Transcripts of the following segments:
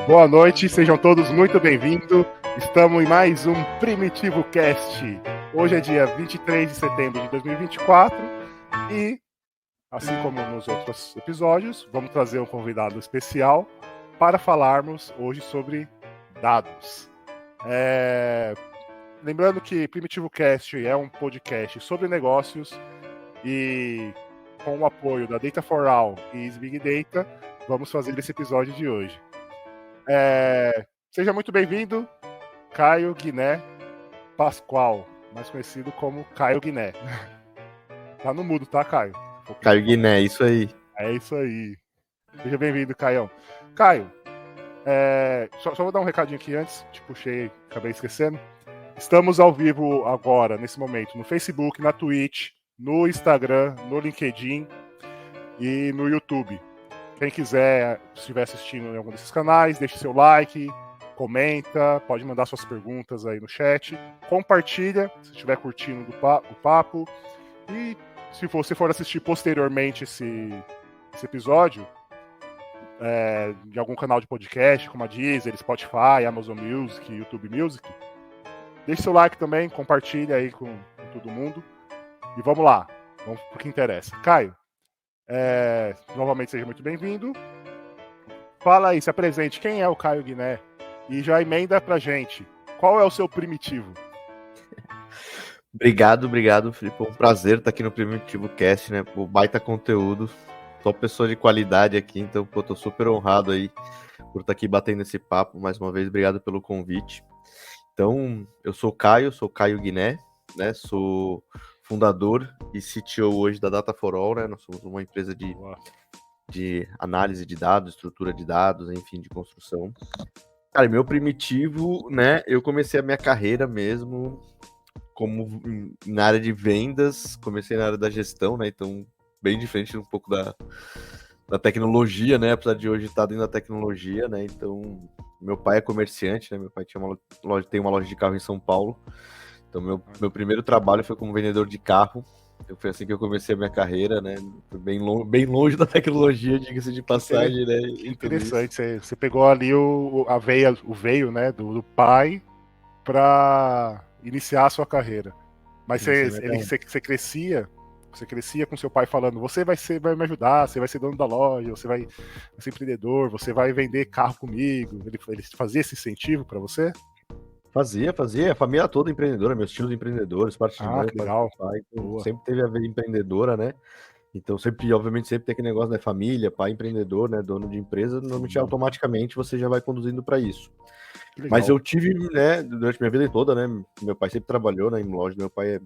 Boa noite, sejam todos muito bem-vindos. Estamos em mais um Primitivo Cast. Hoje é dia 23 de setembro de 2024 e, assim como nos outros episódios, vamos trazer um convidado especial para falarmos hoje sobre dados. Lembrando que Primitivo Cast é um podcast sobre negócios e com o apoio da Data for All e Big Data, vamos fazer esse episódio de hoje. Seja muito bem-vindo, Caio Guiné Pascoal, mais conhecido como Caio Guiné. Tá no mudo, tá, Caio? Caio Guiné, isso aí. É isso aí. Seja bem-vindo, Caião. Caio, só vou dar um recadinho aqui antes, te puxei, acabei esquecendo. Estamos ao vivo agora, nesse momento, no Facebook, na Twitch, no Instagram, no LinkedIn e no YouTube. Quem quiser, se estiver assistindo em algum desses canais, deixe seu like, comenta, pode mandar suas perguntas aí no chat, compartilha se estiver curtindo o papo. E se você for assistir posteriormente esse episódio, de algum canal de podcast, como a Deezer, Spotify, Amazon Music, YouTube Music, deixe seu like também, compartilha aí com todo mundo. E vamos lá, vamos pro que interessa. Caio, novamente seja muito bem-vindo. Fala aí, se apresente, quem é o Caio Guiné? E já emenda pra gente, qual é o seu primitivo? Obrigado, Felipe. Um prazer estar aqui no Primitivo Cast, né? Pô, baita conteúdo. Só pessoa de qualidade aqui, então, pô, tô super honrado aí por estar aqui batendo esse papo. Mais uma vez, obrigado pelo convite. Então, eu sou o Caio Guiné, né? Sou fundador e CTO hoje da Data for All, né? Nós somos uma empresa de análise de dados, estrutura de dados, enfim, de construção. Cara, meu primitivo, né? Eu comecei a minha carreira mesmo como na área de vendas, comecei na área da gestão, né? Então, bem diferente um pouco da tecnologia, né? Apesar de hoje estar dentro da tecnologia, né? Então, meu pai é comerciante, né? Meu pai tem uma loja de carro em São Paulo. Então, meu primeiro trabalho foi como vendedor de carro. Foi assim que eu comecei a minha carreira, né? Foi bem longe da tecnologia, diga-se de passagem, né? Interessante, você pegou ali o veio, né, do pai para iniciar a sua carreira. Mas você crescia com seu pai falando, você vai me ajudar, você vai ser dono da loja, você vai ser empreendedor, você vai vender carro comigo. Ele fazia esse incentivo para você? Fazia. A família toda empreendedora, meus tios empreendedores, parte de mãe, parte legal. de pai. Então, sempre teve a ver empreendedora, né? Então, obviamente, sempre tem aquele negócio, né? Família, pai empreendedor, né? Dono de empresa, normalmente automaticamente você já vai conduzindo para isso. Mas eu tive, né, durante minha vida toda, né? Meu pai sempre trabalhou, né, em loja. Meu pai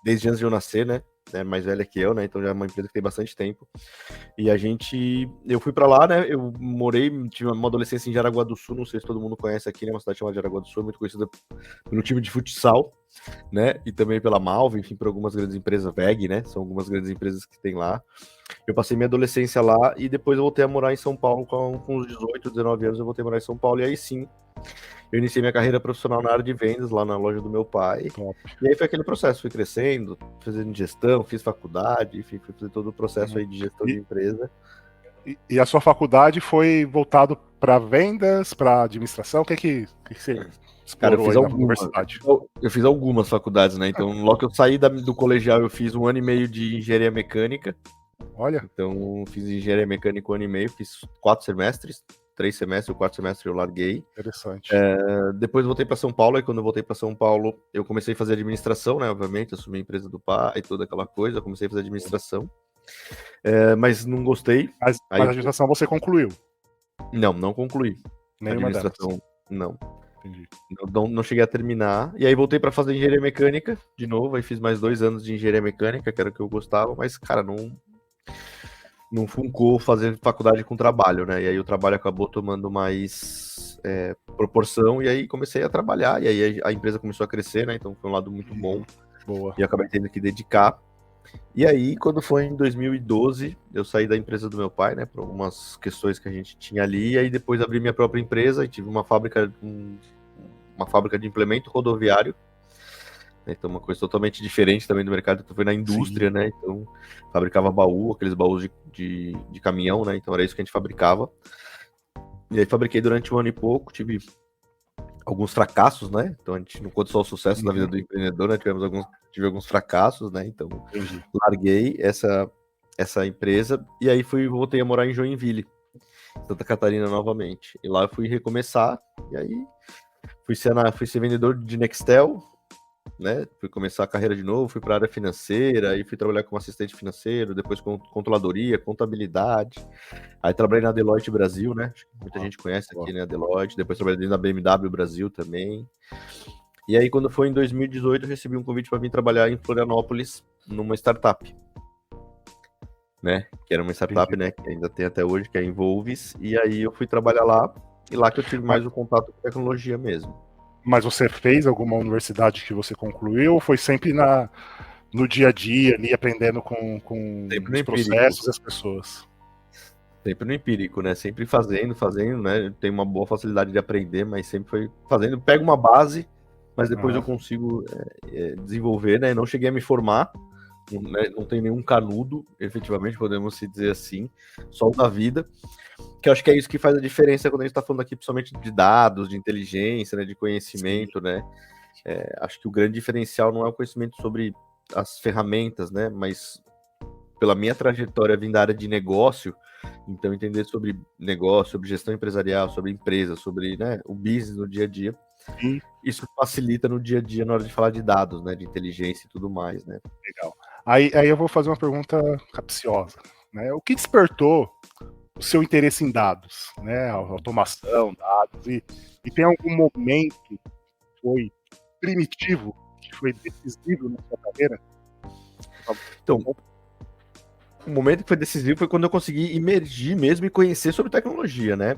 desde antes de eu nascer, né? É mais velha que eu, né? Então já é uma empresa que tem bastante tempo. E eu fui pra lá, né? Eu tive uma adolescência em Jaraguá do Sul, não sei se todo mundo conhece aqui, né? Uma cidade chamada Jaraguá do Sul, muito conhecida pelo time de futsal, né? E também pela Malva, enfim, por algumas grandes empresas, VEG, né? São algumas grandes empresas que tem lá. Eu passei minha adolescência lá e depois eu voltei a morar em São Paulo com uns 18, 19 anos, eu voltei a morar em São Paulo e aí sim, eu iniciei minha carreira profissional na área de vendas, lá na loja do meu pai. Top. E aí foi aquele processo, fui crescendo, fazendo gestão, fiz faculdade, enfim, fui fazer todo o processo aí de gestão de empresa. E a sua faculdade foi voltado para vendas, para administração? O que você explorou aí na universidade? Eu fiz algumas faculdades, né? Então, logo que eu saí do colegial, eu fiz 1 ano e meio de engenharia mecânica. Olha. Então, fiz engenharia mecânica 1 ano e meio, fiz 4 semestres. 3 semestres, o 4 semestres eu larguei. Interessante. Depois voltei para São Paulo, e quando eu voltei para São Paulo, eu comecei a fazer administração, né? Obviamente, assumi a empresa do pai e toda aquela coisa, eu comecei a fazer administração. Mas não gostei. Mas a administração você concluiu? Não concluí. Nenhuma administração, delas? Não. Entendi. Não cheguei a terminar. E aí voltei para fazer engenharia mecânica de novo, aí fiz mais 2 anos de engenharia mecânica, que era o que eu gostava, mas, cara, não funcou fazer faculdade com trabalho, né? E aí o trabalho acabou tomando mais proporção, e aí comecei a trabalhar, e aí a empresa começou a crescer, né? Então foi um lado muito bom. Boa. E acabei tendo que dedicar. E aí, quando foi em 2012, eu saí da empresa do meu pai, né? Por algumas questões que a gente tinha ali, e aí depois abri minha própria empresa, e tive uma fábrica uma fábrica de implemento rodoviário, né? Então uma coisa totalmente diferente também do mercado. Então foi na indústria, né? Então fabricava baú, aqueles baús de caminhão, né? Então era isso que a gente fabricava. E aí fabriquei durante 1 ano e pouco, tive alguns fracassos, né? Então a gente não conta só o sucesso da vida do empreendedor, né? Tive alguns fracassos, né? Então larguei essa empresa e aí voltei a morar em Joinville, Santa Catarina novamente. E lá eu fui recomeçar e aí fui ser vendedor de Nextel, né? Fui começar a carreira de novo, fui para a área financeira, aí fui trabalhar como assistente financeiro, depois com controladoria, contabilidade. Aí trabalhei na Deloitte Brasil, né? Acho que muita gente conhece aqui, né? A Deloitte. Depois trabalhei na BMW Brasil também. E aí, quando foi em 2018, eu recebi um convite para vir trabalhar em Florianópolis, numa startup, né? Que era uma startup, né? Que ainda tem até hoje, que é a Involves. E aí eu fui trabalhar lá, e lá que eu tive mais o contato com tecnologia mesmo. Mas você fez alguma universidade que você concluiu ou foi sempre no dia a dia, ali aprendendo com os processos e as pessoas? Sempre no empírico, né? Sempre fazendo, né? Eu tenho uma boa facilidade de aprender, mas sempre foi fazendo. Pego uma base, mas depois eu consigo desenvolver, né? Não cheguei a me formar, né? Não tenho nenhum canudo, efetivamente, podemos se dizer assim, só o da vida. Que eu acho que é isso que faz a diferença quando a gente está falando aqui, principalmente de dados, de inteligência, né? De conhecimento, né? Acho que o grande diferencial não é o conhecimento sobre as ferramentas, né? Mas pela minha trajetória vindo da área de negócio, então entender sobre negócio, sobre gestão empresarial, sobre empresa, sobre, né, o business no dia a dia, isso facilita no dia a dia na hora de falar de dados, né, de inteligência e tudo mais, né. Legal. Aí eu vou fazer uma pergunta capciosa, né? O que despertou o seu interesse em dados, né? Automação, dados, e tem algum momento que foi primitivo, que foi decisivo na sua carreira? Então, o momento que foi decisivo foi quando eu consegui imergir mesmo e conhecer sobre tecnologia, né?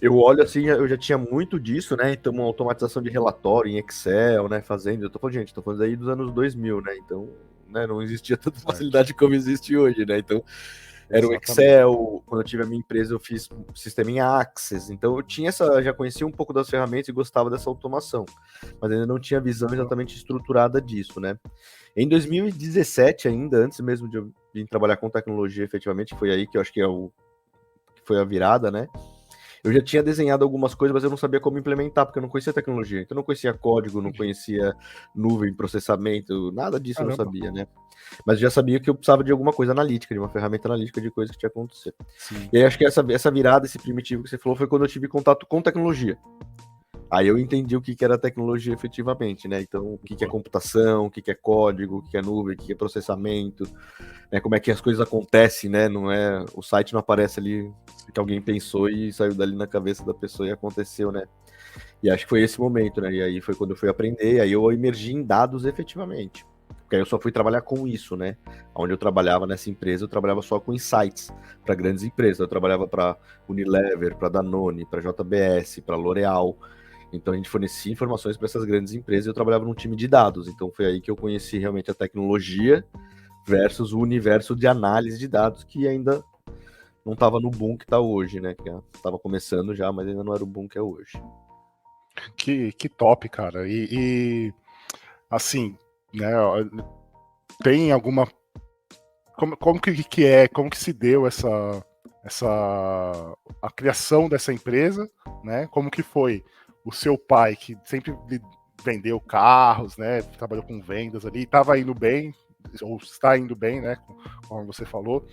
Eu olho assim, eu já tinha muito disso, né? Então, uma automatização de relatório em Excel, né? Eu tô falando aí dos anos 2000, né? Então, né, não existia tanta facilidade como existe hoje, né? Então, era o Excel. Quando eu tive a minha empresa, eu fiz sistema em Access. Então, já conhecia um pouco das ferramentas e gostava dessa automação, mas ainda não tinha visão exatamente estruturada disso, né? Em 2017 ainda, antes mesmo de eu vir trabalhar com tecnologia efetivamente, foi aí que eu acho que foi a virada, né? Eu já tinha desenhado algumas coisas, mas eu não sabia como implementar, porque eu não conhecia tecnologia. Então eu não conhecia código, não conhecia nuvem, processamento, nada disso eu não sabia, né? Mas eu já sabia que eu precisava de alguma coisa analítica, de uma ferramenta analítica de coisa que tinha acontecido. E aí acho que essa virada, esse primitivo que você falou, foi quando eu tive contato com tecnologia. Aí eu entendi o que era tecnologia efetivamente, né? Então, o que é computação, o que é código, o que é nuvem, o que é processamento, né? Como é que as coisas acontecem, né? Não é, o site não aparece ali que alguém pensou e saiu dali na cabeça da pessoa e aconteceu, né? E acho que foi esse momento, né? E aí foi quando eu fui aprender, aí eu emergi em dados efetivamente. Porque aí eu só fui trabalhar com isso, né? Onde eu trabalhava nessa empresa, eu trabalhava só com insights para grandes empresas. Eu trabalhava para Unilever, para Danone, para JBS, para L'Oréal. Então a gente fornecia informações para essas grandes empresas e eu trabalhava num time de dados. Então foi aí que eu conheci realmente a tecnologia versus o universo de análise de dados, que ainda não estava no boom que está hoje, né? Que estava começando já, mas ainda não era o boom que é hoje. Que top, cara. E assim, né? Tem alguma. Como que se deu a criação dessa empresa, né? Como que foi o seu pai, que sempre vendeu carros, né? Trabalhou com vendas ali, estava indo bem, ou está indo bem, né? Como você falou.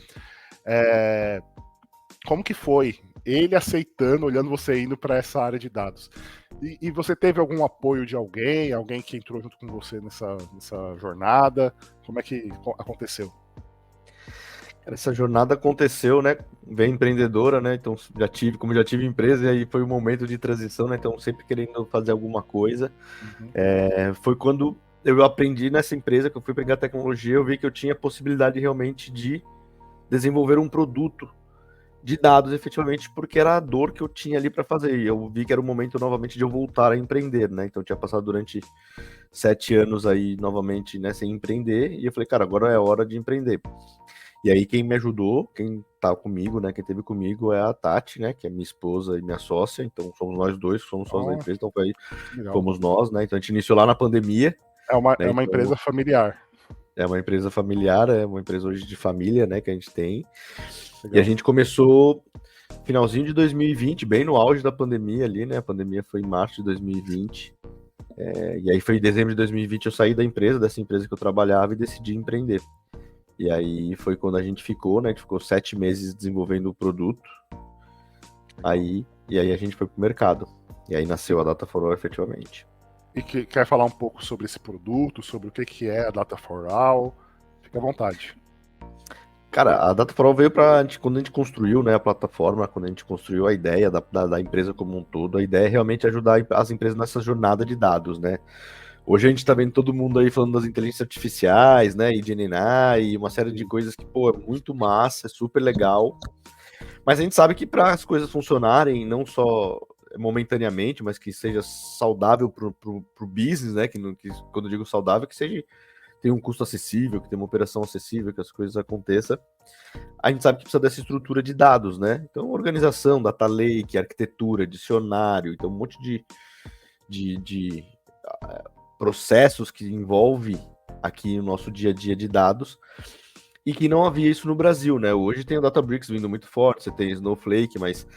Como que foi ele aceitando, olhando você indo para essa área de dados? E você teve algum apoio de alguém que entrou junto com você nessa jornada? Como é que aconteceu? Essa jornada aconteceu, né, bem empreendedora, né, então como já tive empresa, e aí foi um momento de transição, né, então sempre querendo fazer alguma coisa. Foi quando eu aprendi nessa empresa, que eu fui pegar tecnologia, eu vi que eu tinha possibilidade realmente de desenvolver um produto de dados efetivamente, porque era a dor que eu tinha ali para fazer, e eu vi que era o momento novamente de eu voltar a empreender, né, então eu tinha passado durante 7 anos aí novamente, né, sem empreender, e eu falei, cara, agora é hora de empreender. E aí quem me ajudou, quem tá comigo, né, quem esteve comigo é a Tati, né, que é minha esposa e minha sócia, então somos nós dois, somos sócios da Ó, empresa, então foi aí, legal. fomos nós, né, então a gente iniciou lá na pandemia, É né, uma então empresa familiar. é uma empresa familiar, é uma empresa hoje de família, né, que a gente tem, e a Legal. gente começou finalzinho de 2020, bem no auge da pandemia ali, né, a pandemia foi em março de 2020, e aí foi em dezembro de 2020 eu saí da empresa, dessa empresa que eu trabalhava e decidi empreender. E aí foi quando a gente ficou, né? A gente ficou 7 meses desenvolvendo o produto. E aí a gente foi pro mercado. E aí nasceu a Data for All efetivamente. E quer falar um pouco sobre esse produto, sobre o que é a Data for All? Fique à vontade. Cara, a Data for All veio quando a gente construiu, né, a plataforma, quando a gente construiu a ideia da empresa como um todo, a ideia é realmente ajudar as empresas nessa jornada de dados, né? Hoje a gente tá vendo todo mundo aí falando das inteligências artificiais, né, e GenAI, e uma série de coisas que, pô, é muito massa, é super legal. Mas a gente sabe que para as coisas funcionarem, não só momentaneamente, mas que seja saudável pro business, né, que quando eu digo saudável, que seja tem um custo acessível, que tenha uma operação acessível, que as coisas aconteçam. A gente sabe que precisa dessa estrutura de dados, né? Então, organização, data lake, arquitetura, dicionário, então um monte de processos que envolve aqui no nosso dia a dia de dados e que não havia isso no Brasil, né? Hoje tem o Databricks vindo muito forte, você tem Snowflake, mas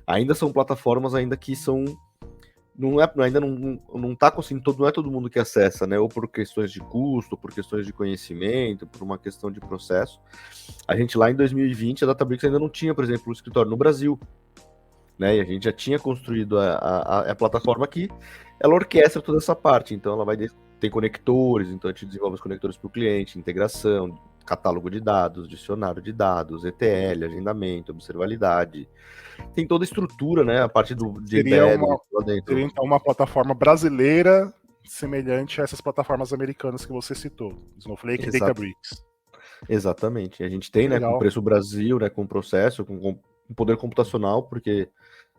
ainda são plataformas ainda que são ainda não tá conseguindo, não é todo mundo que acessa, né? Ou por questões de custo, ou por questões de conhecimento, por uma questão de processo. A gente lá em 2020, a Databricks ainda não tinha, por exemplo, um escritório no Brasil, né? E a gente já tinha construído a plataforma que ela orquestra toda essa parte. Então ela tem conectores, então a gente desenvolve os conectores para o cliente, integração, catálogo de dados, dicionário de dados, ETL, agendamento, observabilidade. Tem toda a estrutura, né? A parte de Seria embedding lá dentro. seria então uma plataforma brasileira semelhante a essas plataformas americanas que você citou, Snowflake e Databricks. Exatamente. A gente tem, Que né, com legal. preço Brasil, né, com processo, com poder computacional, porque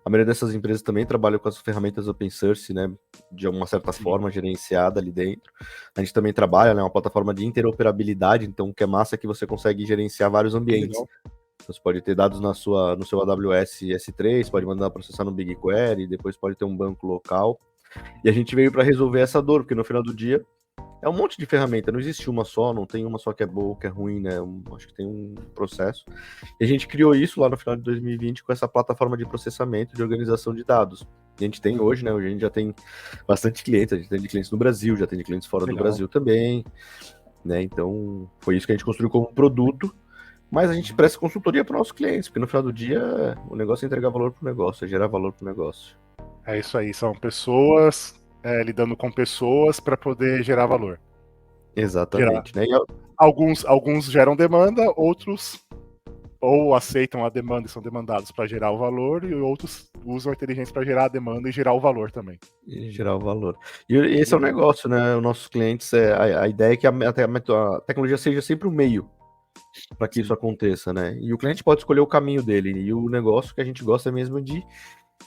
a maioria dessas empresas também trabalha com as ferramentas open source, né, de uma certa Sim. forma gerenciada ali dentro. A gente também trabalha, né, uma plataforma de interoperabilidade, então o que é massa é que você consegue gerenciar vários ambientes. Então, você pode ter dados no seu AWS S3, pode mandar processar no BigQuery, depois pode ter um banco local. E a gente veio para resolver essa dor, porque no final do dia é um monte de ferramenta, não existe uma só, não tem uma só que é boa ou que é ruim, né? Acho que tem um processo. E a gente criou isso lá no final de 2020 com essa plataforma de processamento de organização de dados. E a gente tem hoje, né? Hoje a gente já tem bastante clientes, a gente tem de clientes no Brasil, já tem de clientes fora do Brasil também, né? Então, foi isso que a gente construiu como produto, mas a gente presta consultoria para os nossos clientes, porque no final do dia o negócio é entregar valor para o negócio, é gerar valor para o negócio. É isso aí, são pessoas lidando com pessoas para poder gerar valor. Exatamente, né? Alguns geram demanda, outros ou aceitam a demanda e são demandados para gerar o valor, e outros usam a inteligência para gerar a demanda e gerar o valor também. E gerar o valor. E esse é o negócio, né? Os nossos clientes, a ideia é que a tecnologia seja sempre o meio para que isso aconteça, né? E o cliente pode escolher o caminho dele. E o negócio que a gente gosta mesmo de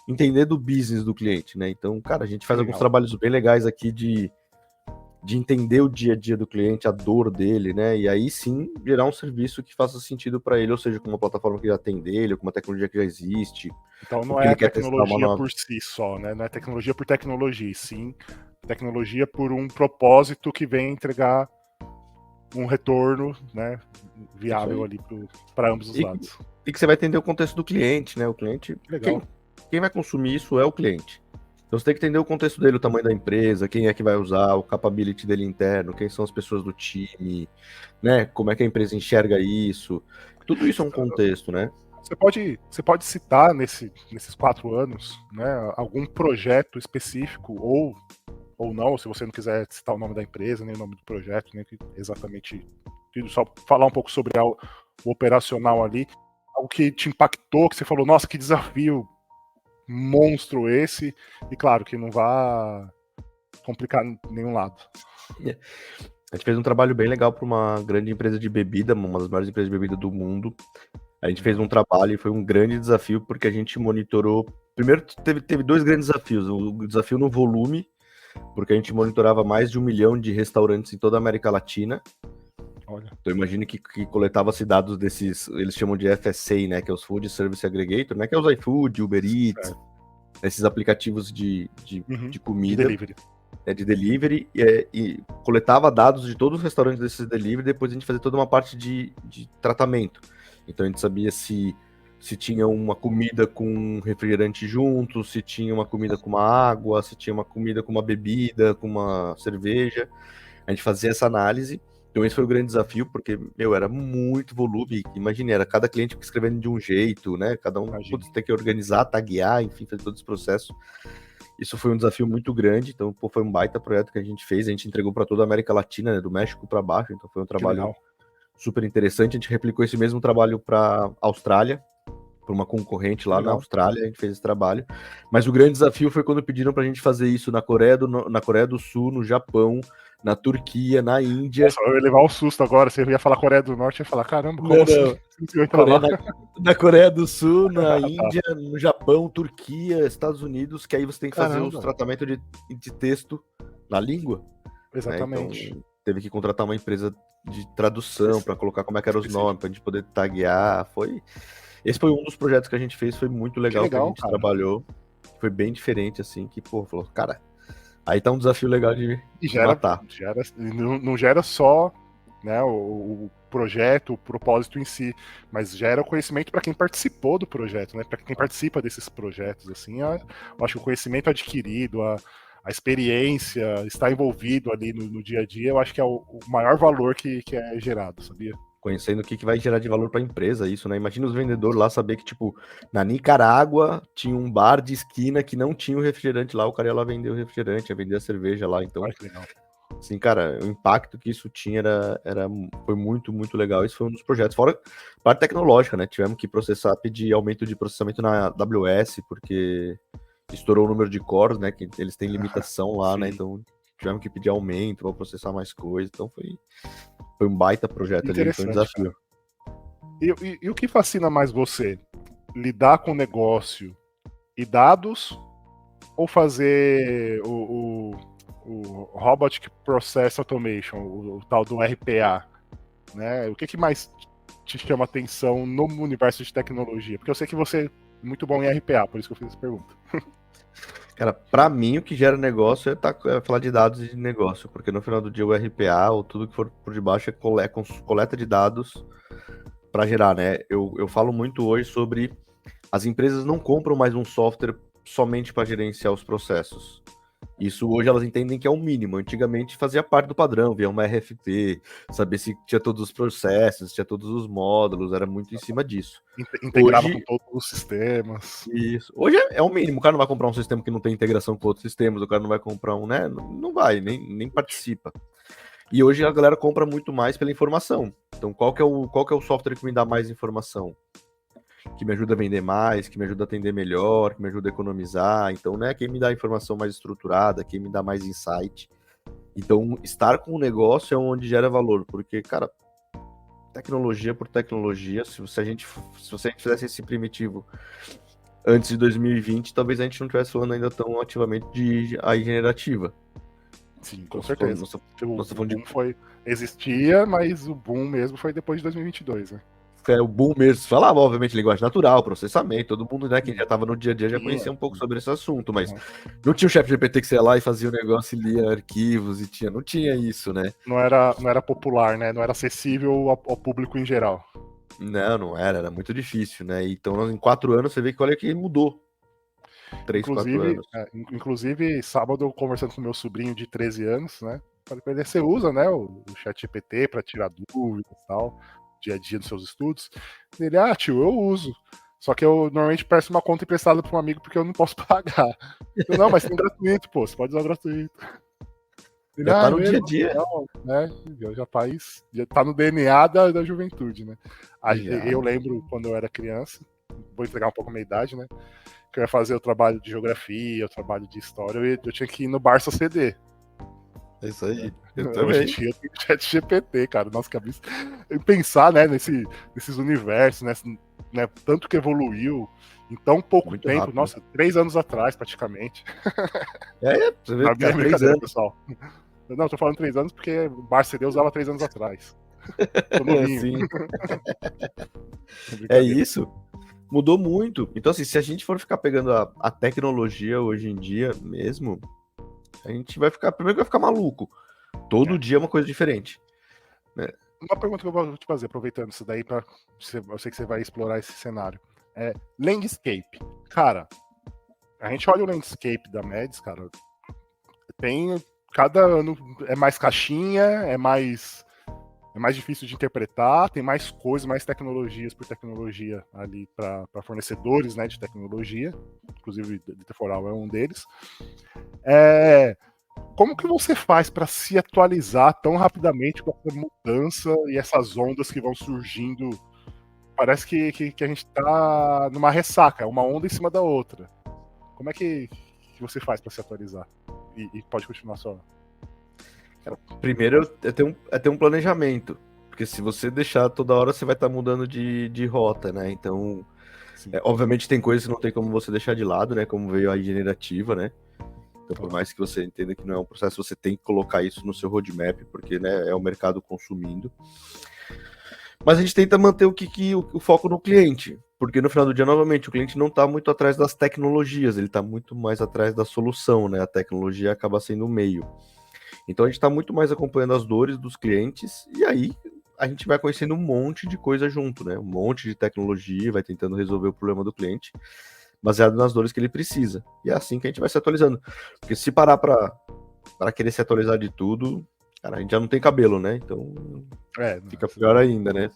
entender do business do cliente, né? Então, cara, a gente faz alguns trabalhos bem legais aqui de entender o dia a dia do cliente, a dor dele, né? E aí sim gerar um serviço que faça sentido para ele, ou seja, com uma plataforma que já tem dele, ou com uma tecnologia que já existe. Então não é tecnologia por si só, né? Não é tecnologia por tecnologia, e sim tecnologia por um propósito que vem entregar um retorno, né, viável ali para ambos os lados. E que você vai entender o contexto do cliente, né? O cliente. Legal. Quem vai consumir isso é o cliente. Então você tem que entender o contexto dele, o tamanho da empresa, quem é que vai usar, o capability dele interno, quem são as pessoas do time, né? Como é que a empresa enxerga isso. Tudo isso é um contexto, né? Você pode citar nesses 4 anos, né, algum projeto específico ou não, se você não quiser citar o nome da empresa, nem o nome do projeto, nem exatamente tudo, só falar um pouco sobre o operacional ali, algo que te impactou, que você falou, nossa, que desafio monstro esse, e claro, que não vá complicar nenhum lado. A gente fez um trabalho bem legal para uma grande empresa de bebida, uma das maiores empresas de bebida do mundo. A gente fez um trabalho e foi um grande desafio, porque a gente monitorou. Primeiro, teve 2 grandes desafios. O desafio no volume, porque a gente monitorava mais de 1 milhão de restaurantes em toda a América Latina. Olha. Então imagine que coletava-se dados desses, eles chamam de FSA, né, que é os Food Service Aggregator, né, que é os iFood, Uber Eats, esses aplicativos de comida, de delivery, e coletava dados de todos os restaurantes desses delivery, depois a gente fazia toda uma parte de tratamento. Então a gente sabia se tinha uma comida com refrigerante junto, se tinha uma comida com uma água, se tinha uma comida com uma bebida, com uma cerveja. A gente fazia essa análise. Então esse foi o grande desafio, porque, era muito volume. Imagina, era cada cliente escrevendo de um jeito, né? Cada um tem que organizar, taguear, enfim, fazer todo esse processo. Isso foi um desafio muito grande, então foi um baita projeto que a gente fez. A gente entregou para toda a América Latina, né, do México para baixo, então foi um trabalho super interessante. A gente replicou esse mesmo trabalho para Austrália, para uma concorrente lá na Austrália, a gente fez esse trabalho. Mas o grande desafio foi quando pediram para a gente fazer isso na Coreia do Sul, no Japão, na Turquia, na Índia. Nossa, eu ia levar um susto agora, você ia falar Coreia do Norte, eu ia falar, caramba, como assim? Na Coreia do Sul, na Índia, no Japão, Turquia, Estados Unidos, que aí você tem que fazer os tratamentos de texto na língua. Exatamente. Né? Então, teve que contratar uma empresa de tradução para colocar como é que eram os nomes, para a gente poder taguear. Esse foi um dos projetos que a gente fez, foi muito legal, que a gente trabalhou. Foi bem diferente, assim, que, falou, cara, aí tá um desafio legal de matar. Não gera só, né, o projeto, o propósito em si, mas gera o conhecimento para quem participou do projeto, né, para quem participa desses projetos, assim, eu acho que o conhecimento adquirido, a experiência, estar envolvido ali no dia a dia, eu acho que é o maior valor que é gerado, sabia? Conhecendo o que vai gerar de valor para a empresa, isso, né? Imagina os vendedores lá saber que, tipo, na Nicarágua tinha um bar de esquina que não tinha o refrigerante lá, o cara ia lá vender o refrigerante, ia vender a cerveja lá, então... Olha que legal. Assim, cara, o impacto que isso tinha foi muito, muito legal. Esse foi um dos projetos. Fora parte tecnológica, né? Tivemos que pedir aumento de processamento na AWS, porque estourou o número de cores, né? Que eles têm limitação lá, né? Então tivemos que pedir aumento para processar mais coisas. Então foi um baita projeto ali, foi um desafio. E o que fascina mais você? Lidar com negócio e dados ou fazer o Robotic Process Automation, o tal do RPA? Né? O que mais te chama atenção no universo de tecnologia? Porque eu sei que você é muito bom em RPA, por isso que eu fiz essa pergunta. Cara, pra mim o que gera negócio é falar de dados e de negócio, porque no final do dia o RPA ou tudo que for por debaixo é coleta de dados para gerar, né? Eu falo muito hoje sobre as empresas não compram mais um software somente para gerenciar os processos. Isso hoje elas entendem que é o mínimo. Antigamente fazia parte do padrão, via uma RFP, saber se tinha todos os processos, tinha todos os módulos, era muito em cima disso. Integrava hoje, com todos os sistemas. Isso. Hoje é o mínimo. O cara não vai comprar um sistema que não tem integração com outros sistemas, o cara não vai comprar um, né? Não vai, nem participa. E hoje a galera compra muito mais pela informação. Então, qual que é o software que me dá mais informação? Que me ajuda a vender mais, que me ajuda a atender melhor, que me ajuda a economizar. Então, né, quem me dá informação mais estruturada, quem me dá mais insight. Então, estar com o negócio é onde gera valor, porque, cara, tecnologia por tecnologia, se a gente fizesse esse primitivo antes de 2020, talvez a gente não estivesse falando ainda tão ativamente de AI generativa. Sim, com certeza. O boom existia, mas o boom mesmo foi depois de 2022, né? O boom mesmo, falava, obviamente, linguagem natural, processamento, todo mundo, né, quem já estava no dia a dia já conhecia um pouco sobre esse assunto, mas não tinha o ChatGPT que você ia lá e fazia o negócio e lia arquivos e não tinha isso, né? Não era popular, né? Não era acessível ao público em geral. Não era muito difícil, né? Então, em 4 anos, você vê que olha que mudou. 3, 4 anos. Inclusive, sábado, eu conversando com meu sobrinho de 13 anos, né? Falei pra ele, você usa, né, o ChatGPT para tirar dúvidas e tal, dia a dia dos seus estudos. Ele, tio, eu uso. Só que eu normalmente peço uma conta emprestada para um amigo porque eu não posso pagar. Eu, não, mas tem gratuito, pô, você pode usar gratuito. Ele, já tá no dia a dia. Não, né? Já tá no DNA da juventude, né? Eu lembro quando eu era criança, vou entregar um pouco a minha idade, né? Que eu ia fazer o trabalho de geografia, o trabalho de história, eu tinha que ir no Barça CD. É isso aí. Hoje em dia tem ChatGPT, cara, nossa cabeça. Pensar, né, nesses universos, né, tanto que evoluiu em tão pouco muito tempo, rápido. Nossa, 3 anos atrás, praticamente. Você vê que 3 anos. Pessoal. Não, tô falando 3 anos porque o Barça CD usava 3 anos atrás. Tô novinho. Sim. É Brincadeira. isso. Mudou muito. Então, assim, se a gente for ficar pegando a tecnologia hoje em dia mesmo, a gente vai ficar. Primeiro que vai ficar maluco. Todo É. dia é uma coisa diferente. Uma pergunta que eu vou te fazer, aproveitando isso daí, eu sei que você vai explorar esse cenário. Landscape. Cara, a gente olha o landscape da Mads, cara, tem. Cada ano é mais caixinha, é mais difícil de interpretar, tem mais coisas, mais tecnologias por tecnologia ali para fornecedores, né, de tecnologia, inclusive o Temporal é um deles. Como que você faz para se atualizar tão rapidamente com essa mudança e essas ondas que vão surgindo? Parece que a gente está numa ressaca, é uma onda em cima da outra. Como é que você faz para se atualizar? E pode continuar só. Primeiro é ter um planejamento. Porque se você deixar toda hora, você vai estar mudando de rota, né? Então, obviamente tem coisas que não tem como você deixar de lado, né? Como veio a generativa, né? Então, por mais que você entenda que não é um processo, você tem que colocar isso no seu roadmap, porque, né, é o mercado consumindo. Mas a gente tenta manter o foco no cliente, porque no final do dia, novamente, o cliente não está muito atrás das tecnologias, ele está muito mais atrás da solução, né? A tecnologia acaba sendo o meio. Então a gente está muito mais acompanhando as dores dos clientes, e aí a gente vai conhecendo um monte de coisa junto, né? Um monte de tecnologia, vai tentando resolver o problema do cliente, baseado nas dores que ele precisa. E é assim que a gente vai se atualizando. Porque se parar para querer se atualizar de tudo, cara, a gente já não tem cabelo, né? Então fica pior ainda, né?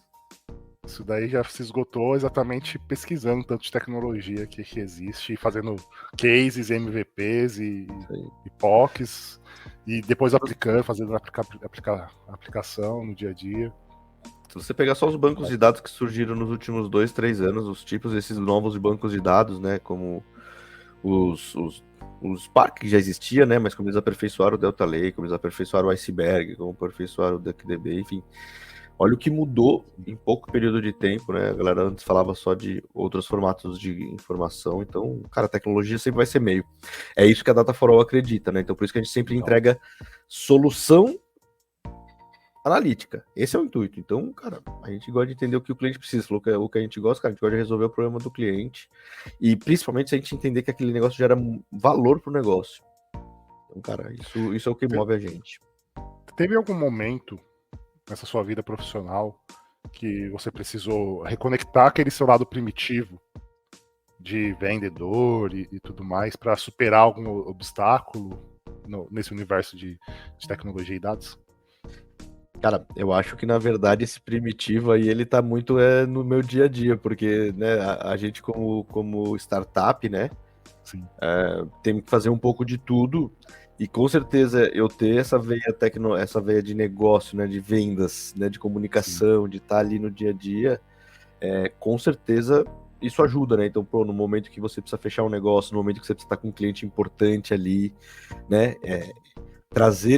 Isso daí já se esgotou exatamente pesquisando tanto de tecnologia que existe, fazendo cases, MVPs e POCs, e depois aplicando, fazendo aplicação no dia a dia. Se você pegar só os bancos de dados que surgiram nos últimos 2, 3 anos, os tipos desses novos bancos de dados, né, como os Spark que já existia, né, mas como eles aperfeiçoaram o Delta Lake, como eles aperfeiçoaram o Iceberg, como aperfeiçoaram o DuckDB, enfim. Olha o que mudou em pouco período de tempo, né? A galera antes falava só de outros formatos de informação, então, cara, a tecnologia sempre vai ser meio. É isso que a Data for All acredita, né? Então, por isso que a gente sempre entrega solução analítica. Esse é o intuito. Então, cara, a gente gosta de entender o que o cliente precisa. O que a gente gosta, cara, a gente gosta de resolver o problema do cliente. E principalmente se a gente entender que aquele negócio gera valor pro negócio. Então, cara, isso é o que move a gente. Teve algum momento nessa sua vida profissional que você precisou reconectar aquele seu lado primitivo de vendedor e tudo mais para superar algum obstáculo nesse universo de tecnologia e dados? Cara, eu acho que na verdade esse primitivo aí ele tá muito no meu dia a dia, porque, né, a gente como startup, né, tem que fazer um pouco de tudo, e com certeza eu ter essa veia de negócio, né, de vendas, né, de comunicação, de estar ali no dia a dia, com certeza isso ajuda, né? Então, no momento que você precisa fechar um negócio, no momento que você precisa estar com um cliente importante ali, né,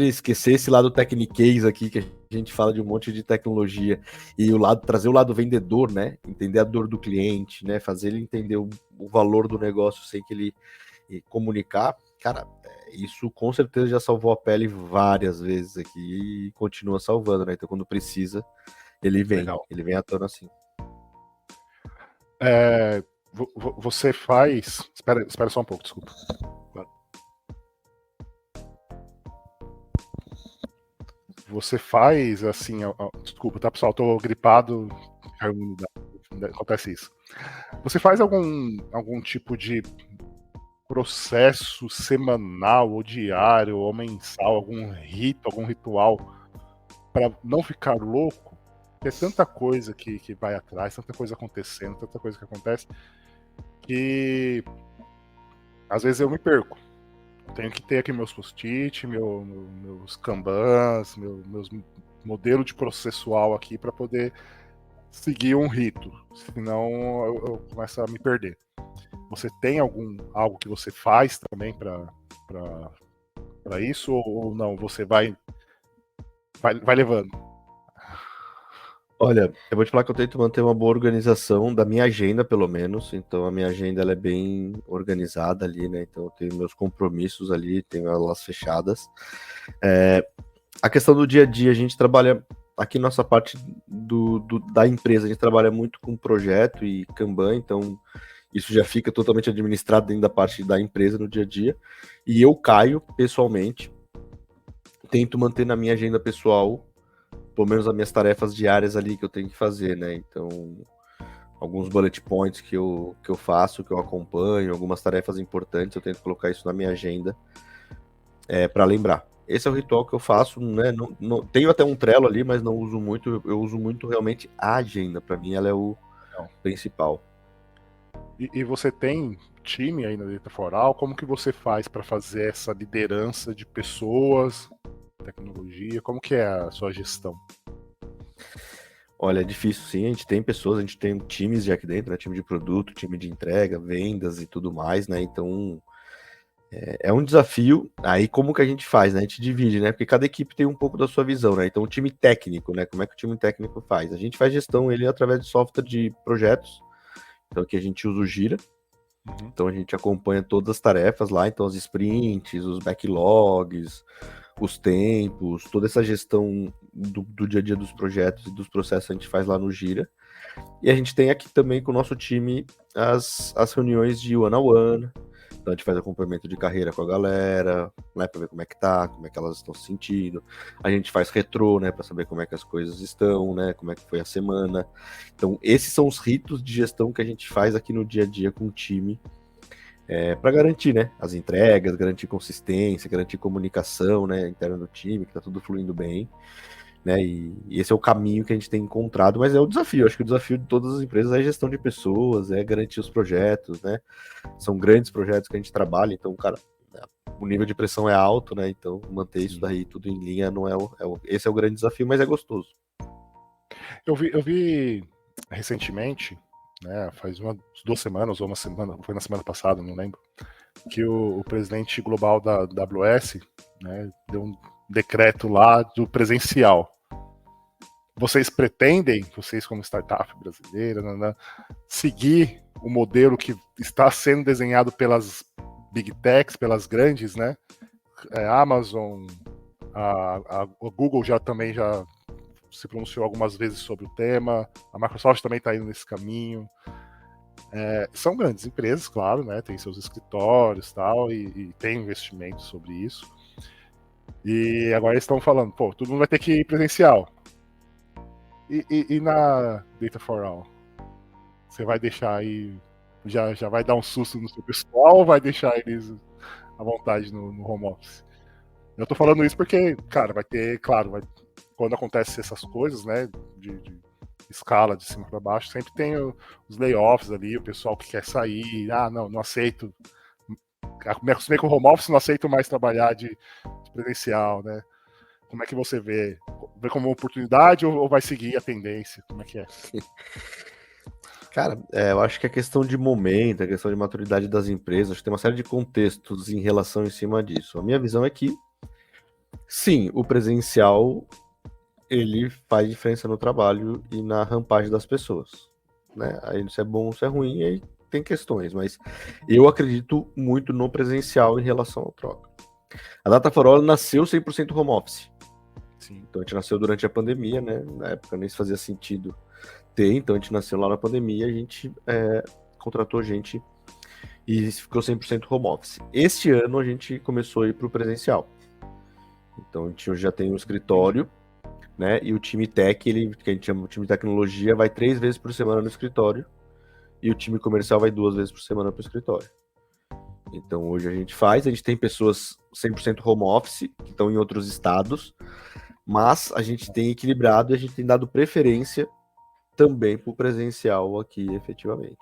esquecer esse lado techniquez aqui, que a gente fala de um monte de tecnologia, e trazer o lado vendedor, né? Entender a dor do cliente, né? Fazer ele entender o valor do negócio sem que ele comunicar. Cara, isso com certeza já salvou a pele várias vezes aqui e continua salvando, né? Então, quando precisa, ele vem. Legal. Ele vem à tona assim. Você faz... Espera só um pouco, desculpa. Você faz assim, desculpa, tá, pessoal? Tô gripado, acontece isso. Você faz algum tipo de processo semanal ou diário ou mensal, algum ritual para não ficar louco? Porque é tanta coisa que vai atrás, tanta coisa acontecendo, tanta coisa que acontece, que às vezes eu me perco. Tenho que ter aqui meus post-it, meus kanbans, meus modelo de processual aqui para poder seguir um rito, senão eu começo a me perder. Você tem algo que você faz também para isso ou não? Você vai levando? Olha, eu vou te falar que eu tento manter uma boa organização da minha agenda, pelo menos. Então, a minha agenda ela é bem organizada ali, né? Então, eu tenho meus compromissos ali, tenho elas fechadas. A questão do dia a dia, a gente trabalha aqui nossa parte da empresa, a gente trabalha muito com projeto e Kanban, então isso já fica totalmente administrado dentro da parte da empresa no dia a dia. E eu, Caio, pessoalmente, tento manter na minha agenda pessoal, pelo menos as minhas tarefas diárias ali que eu tenho que fazer, né? Então, alguns bullet points que eu faço, que eu acompanho, algumas tarefas importantes, eu tento colocar isso na minha agenda para lembrar. Esse é o ritual que eu faço, né? Tenho até um Trello ali, mas não uso muito. Eu uso muito realmente a agenda. Para mim, ela é o principal. E você tem time aí na Data for All? Como que você faz para fazer essa liderança de pessoas, tecnologia? Como que é a sua gestão? Olha, é difícil sim, a gente tem pessoas, a gente tem times já aqui dentro, né? Time de produto, time de entrega, vendas e tudo mais, né? Então, é um desafio. Aí, como que a gente faz, né? A gente divide, né? Porque cada equipe tem um pouco da sua visão, né? Então, o time técnico, né? Como é que o time técnico faz? A gente faz gestão ele através de software de projetos. Então, aqui a gente usa o Gira. Então, a gente acompanha todas as tarefas lá. Então, as sprints, os backlogs, os tempos, toda essa gestão do dia a dia dos projetos e dos processos a gente faz lá no Gira. E a gente tem aqui também com o nosso time as reuniões de one-on-one. Então a gente faz acompanhamento de carreira com a galera, né, para ver como é que tá, como é que elas estão se sentindo. A gente faz retrô, né, para saber como é que as coisas estão, né, como é que foi a semana. Então esses são os ritos de gestão que a gente faz aqui no dia a dia com o time, para garantir, né, as entregas, garantir consistência, garantir comunicação, né, interna do time, que tá tudo fluindo bem. Né, e esse é o caminho que a gente tem encontrado, mas é o desafio. Acho que o desafio de todas as empresas é a gestão de pessoas, é garantir os projetos, né? São grandes projetos que a gente trabalha, então, cara, o nível de pressão é alto, né? Então, manter isso daí tudo em linha não esse é o grande desafio, mas é gostoso. Eu vi recentemente, né? Faz umas 2 semanas ou uma semana, foi na semana passada, não lembro, que o presidente global da AWS, né, deu um decreto lá do presencial. Vocês pretendem, vocês como startup brasileira, seguir o modelo que está sendo desenhado pelas big techs, pelas grandes, né? A Amazon, a Google também já se pronunciou algumas vezes sobre o tema, a Microsoft também está indo nesse caminho. São grandes empresas, claro, né? Tem seus escritórios tal, e tem investimento sobre isso. E agora eles estão falando, pô, todo mundo vai ter que ir presencial. E na Data for All? Você vai deixar aí. Já vai dar um susto no seu pessoal ou vai deixar eles à vontade no home office? Eu tô falando isso porque, cara, vai ter, claro, quando acontecem essas coisas, né, de escala de cima para baixo, sempre tem os layoffs ali, o pessoal que quer sair, não aceito. Me acostumei com o home office, não aceito mais trabalhar de presencial, né? Como é que você vê? Vê como uma oportunidade ou vai seguir a tendência? Como é que é? Cara, eu acho que é questão de momento, é questão de maturidade das empresas, acho que tem uma série de contextos em relação em cima disso. A minha visão é que, sim, o presencial, ele faz diferença no trabalho e na rampagem das pessoas, né? Aí se é bom ou se é ruim, aí tem questões, mas eu acredito muito no presencial em relação ao troca. A Data for All nasceu 100% home office. Sim. Então a gente nasceu durante a pandemia, né? Na época nem se fazia sentido ter, então a gente nasceu lá na pandemia, a gente contratou gente e ficou 100% home office. Este ano a gente começou a ir para o presencial. Então a gente já tem um escritório, né? E o time tech, que a gente chama de time de tecnologia, vai 3 vezes por semana no escritório e o time comercial vai 2 vezes por semana para o escritório. Então hoje a gente tem pessoas 100% home office que estão em outros estados, mas a gente tem equilibrado e a gente tem dado preferência também para o presencial aqui, efetivamente.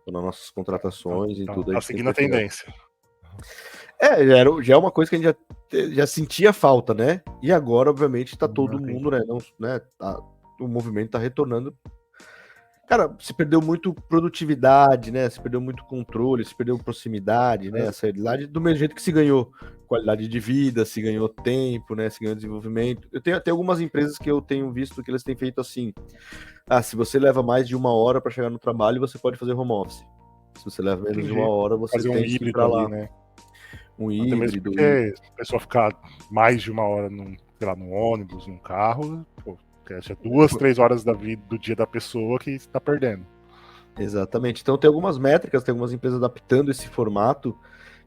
Então, nas nossas contratações e tudo. Tá seguindo a tendência. Já é uma coisa que a gente já sentia falta, né? E agora, obviamente, tá todo mundo, né? O movimento tá retornando. Cara, se perdeu muito produtividade, né? Se perdeu muito controle, se perdeu proximidade, né? A seriedade, do mesmo jeito que se ganhou qualidade de vida, se ganhou tempo, né? Se ganhou desenvolvimento. Eu tenho até algumas empresas que eu tenho visto que eles têm feito assim. Se você leva mais de 1 hora para chegar no trabalho, você pode fazer home office. Se você leva menos de 1 hora, você fazer tem que ir para lá. Ali, né? Um Até híbrido. Mesmo porque a pessoa ficar mais de 1 hora num ônibus, num carro, pô, Porque é 2, 3 horas da vida, do dia da pessoa que está perdendo. Exatamente. Então tem algumas métricas, tem algumas empresas adaptando esse formato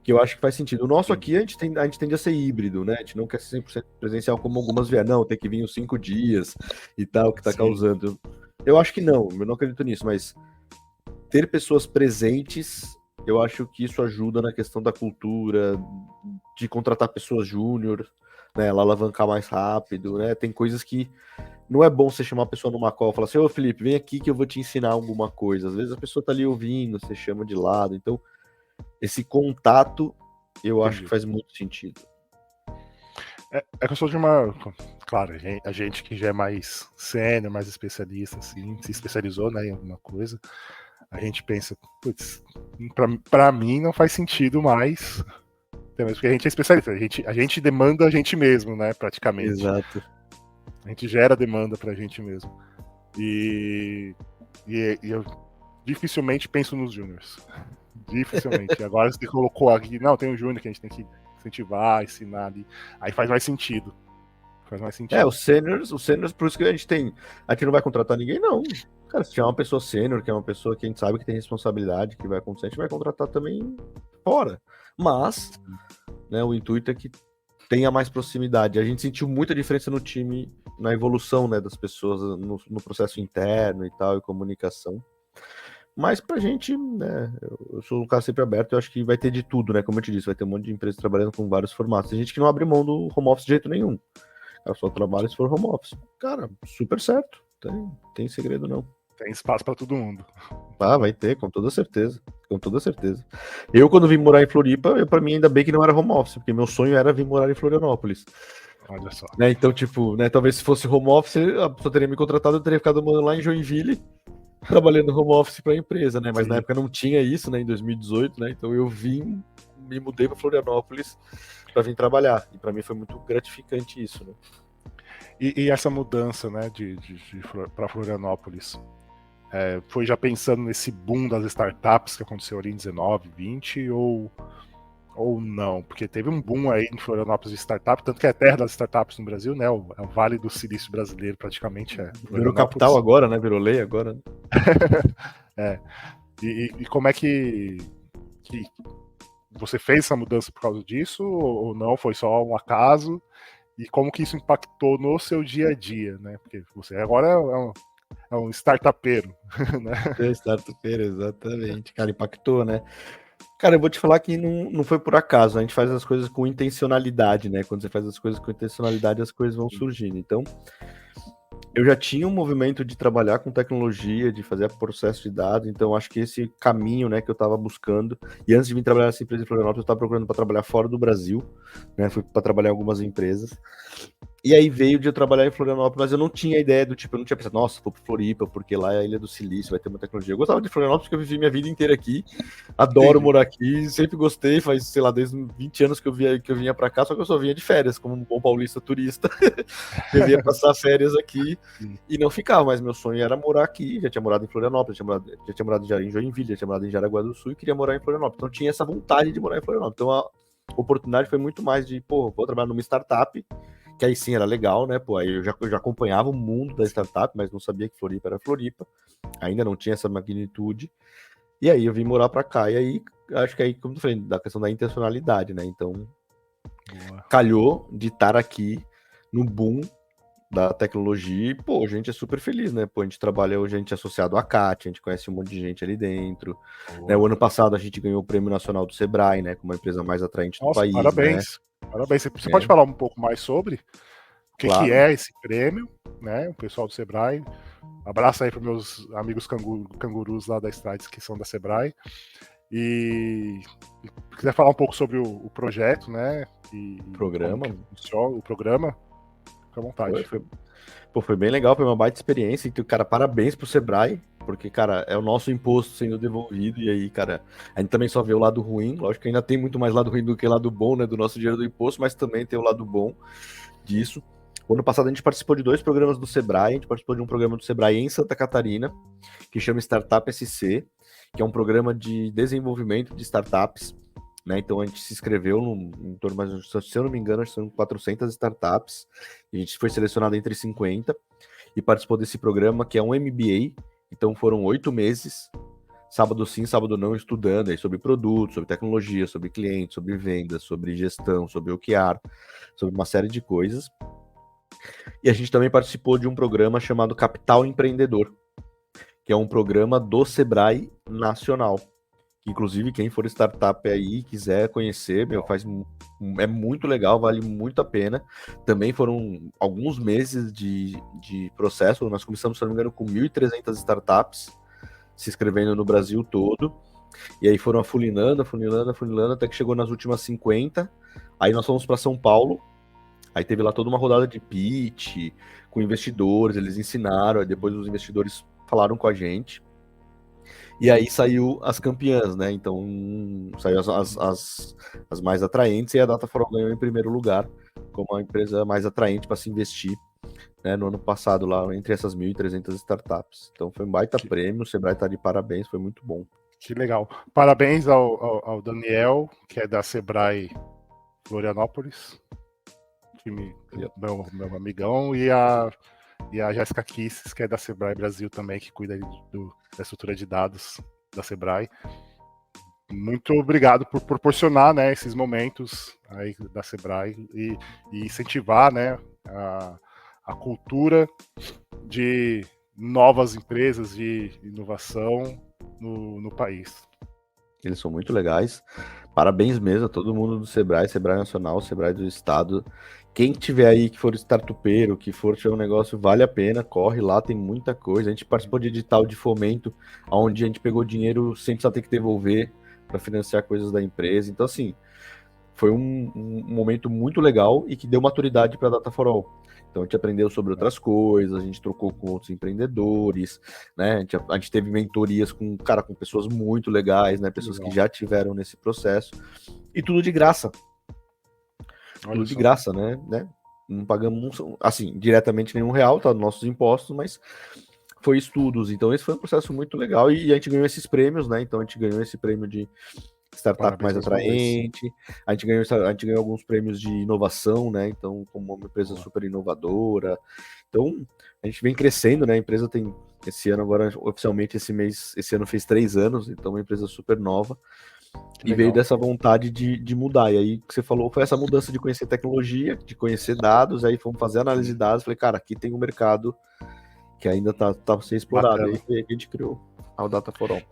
que eu acho que faz sentido. O nosso aqui, a gente tende a ser híbrido, né? A gente não quer ser 100% presencial como algumas vieram. Não, tem que vir uns 5 dias e tal, que tá causando. Eu acho que não, eu não acredito nisso, mas ter pessoas presentes, eu acho que isso ajuda na questão da cultura, de contratar pessoas júnior, né? Ela alavancar mais rápido, né? Tem coisas que não é bom você chamar a pessoa numa call e falar assim, ô Felipe, vem aqui que eu vou te ensinar alguma coisa. Às vezes a pessoa tá ali ouvindo, você chama de lado. Então, esse contato, eu acho que faz muito sentido. É que eu sou de uma... Claro, a gente que já é mais sênior, mais especialista, assim, se especializou, né, em alguma coisa, a gente pensa, putz, pra mim não faz sentido mais, porque a gente é especialista, a gente demanda a gente mesmo, né, praticamente. Exato. A gente gera demanda pra gente mesmo. E eu dificilmente penso nos júniors. Dificilmente. Agora você colocou aqui, não, tem um júnior que a gente tem que incentivar, ensinar ali. Aí faz mais sentido. Faz mais sentido. Os sêniors, por isso que a gente não vai contratar ninguém, não. Cara, se tiver uma pessoa sênior, que é uma pessoa que a gente sabe que tem responsabilidade, que vai acontecer, a gente vai contratar também fora. Mas, né, o intuito é que tenha mais proximidade. A gente sentiu muita diferença no time, na evolução, né, das pessoas, no processo interno e tal, e comunicação. Mas pra gente, né, eu sou um cara sempre aberto, eu acho que vai ter de tudo, né, como eu te disse, vai ter um monte de empresas trabalhando com vários formatos. Tem gente que não abre mão do home office de jeito nenhum. Ela só trabalha se for home office. Cara, super certo. Tem segredo não. Tem espaço pra todo mundo. Ah, vai ter, com toda certeza. Com toda certeza. Eu, quando vim morar em Floripa, pra mim ainda bem que não era home office, porque meu sonho era vir morar em Florianópolis. Olha só. Né, então, tipo, né, talvez se fosse home office, a pessoa teria me contratado, eu teria ficado morando lá em Joinville, trabalhando home office para a empresa, né? Mas na época não tinha isso, né? Em 2018, né? Então eu me mudei para Florianópolis para vir trabalhar. E para mim foi muito gratificante isso, né? E essa mudança, né, para Florianópolis, foi já pensando nesse boom das startups que aconteceu ali em 19, 20 ou não? Porque teve um boom aí em Florianópolis de startup, tanto que é a terra das startups no Brasil, né? O Vale do Silício brasileiro praticamente é. Virou capital agora, né? Virou lei agora. E como é que você fez essa mudança por causa disso ou não? Foi só um acaso? E como que isso impactou no seu dia a dia, né? Porque você agora é um startupeiro, né? É startupeiro, exatamente. Cara, impactou, né? Cara, eu vou te falar que não foi por acaso. A gente faz as coisas com intencionalidade, né? Quando você faz as coisas com intencionalidade, as coisas vão surgindo. Então, eu já tinha um movimento de trabalhar com tecnologia, de fazer processo de dados, então acho que esse caminho, né, que eu estava buscando, e antes de vir trabalhar nessa empresa em Florianópolis, eu estava procurando para trabalhar fora do Brasil, né, fui para trabalhar em algumas empresas, e aí veio de eu trabalhar em Florianópolis, mas eu não tinha ideia do tipo, eu não tinha pensado, nossa, vou para Floripa, porque lá é a Ilha do Silício, vai ter uma tecnologia. Eu gostava de Florianópolis porque eu vivi minha vida inteira aqui, adoro morar aqui, sempre gostei, faz, sei lá, desde 20 anos que eu vinha para cá, só que eu só vinha de férias, como um bom paulista turista, eu vinha passar férias aqui e não ficava, mas meu sonho era morar aqui, já tinha morado em Florianópolis, já tinha morado em Joinville, já tinha morado em Jaraguá do Sul e queria morar em Florianópolis, então tinha essa vontade de morar em Florianópolis, então a oportunidade foi muito mais de, pô, vou trabalhar numa startup, que aí sim era legal, né? Pô, aí eu já acompanhava o mundo da startup, mas não sabia que Floripa era Floripa. Ainda não tinha essa magnitude. E aí eu vim morar pra cá. E aí, acho que aí, como eu falei, da questão da intencionalidade, né? Então, calhou de estar aqui no boom da tecnologia. E, pô, a gente é super feliz, né? Pô, a gente trabalha hoje, a gente é associado à CAT, a gente conhece um monte de gente ali dentro. Né? O ano passado a gente ganhou o Prêmio Nacional do Sebrae, né? Como a empresa mais atraente do país. Parabéns. Né? Parabéns. Você pode falar um pouco mais sobre o que é esse prêmio, né? O pessoal do Sebrae. Abraço aí para meus amigos cangurus lá da Strides que são da Sebrae. E se quiser falar um pouco sobre o projeto, né? O programa. O programa, fica à vontade. Foi bem legal, foi uma baita experiência. Então, cara, parabéns pro Sebrae, porque, cara, é o nosso imposto sendo devolvido, e aí, cara, a gente também só vê o lado ruim. Lógico que ainda tem muito mais lado ruim do que lado bom, né, do nosso dinheiro do imposto, mas também tem o lado bom disso. O ano passado a gente participou de 2 programas do Sebrae, a gente participou de um programa do Sebrae em Santa Catarina, que chama Startup SC, que é um programa de desenvolvimento de startups, né? Então a gente se inscreveu em torno, mas se eu não me engano, são 400 startups, e a gente foi selecionado entre 50, e participou desse programa que é um MBA. Então foram 8 meses, sábado sim, sábado não, estudando aí sobre produtos, sobre tecnologia, sobre clientes, sobre vendas, sobre gestão, sobre OKR, sobre uma série de coisas. E a gente também participou de um programa chamado Capital Empreendedor, que é um programa do Sebrae Nacional. Inclusive, quem for startup aí e quiser conhecer, é muito legal, vale muito a pena. Também foram alguns meses de processo. Nós começamos, se não me engano, com 1.300 startups se inscrevendo no Brasil todo. E aí foram afunilando, até que chegou nas últimas 50. Aí nós fomos para São Paulo. Aí teve lá toda uma rodada de pitch com investidores, eles ensinaram, aí depois os investidores falaram com a gente. E aí saiu as campeãs, né? Então saiu as mais atraentes e a Data4All ganhou em primeiro lugar como a empresa mais atraente para se investir, né, no ano passado lá entre essas 1.300 startups. Então foi um baita prêmio, o Sebrae tá de parabéns, foi muito bom. Que legal. Parabéns ao Daniel, que é da Sebrae Florianópolis, meu amigão, e a Jéssica Kisses, que é da Sebrae Brasil também, que cuida da estrutura de dados da Sebrae. Muito obrigado por proporcionar, né, esses momentos aí da Sebrae e incentivar, né, a cultura de novas empresas de inovação no país. Eles são muito legais. Parabéns mesmo a todo mundo do Sebrae, Sebrae Nacional, Sebrae do Estado. Quem tiver aí que for startupeiro, que for tiver um negócio, vale a pena, corre lá, tem muita coisa. A gente participou de edital de fomento, onde a gente pegou dinheiro sem precisar ter que devolver para financiar coisas da empresa. Então, assim, foi um momento muito legal e que deu maturidade para a Data4All. Então a gente aprendeu sobre outras coisas, a gente trocou com outros empreendedores, né? A gente teve mentorias com pessoas muito legais, né? Pessoas que já tiveram nesse processo. E tudo de graça. Tudo de graça, né? Não pagamos, assim, diretamente nenhum real, tá? Nos nossos impostos, mas foi estudos. Então esse foi um processo muito legal e a gente ganhou esses prêmios, né? Então a gente ganhou esse prêmio de startup mais atraente, a gente ganhou alguns prêmios de inovação, né? Então, como uma empresa super inovadora. Então, a gente vem crescendo, né? A empresa tem esse ano, agora, oficialmente, esse ano fez 3 anos, então uma empresa super nova. E veio dessa vontade de mudar. E aí, o que você falou foi essa mudança de conhecer tecnologia, de conhecer dados, aí fomos fazer análise de dados, falei, cara, aqui tem um mercado que ainda tá sem explorado. Aí a gente criou a Data4All.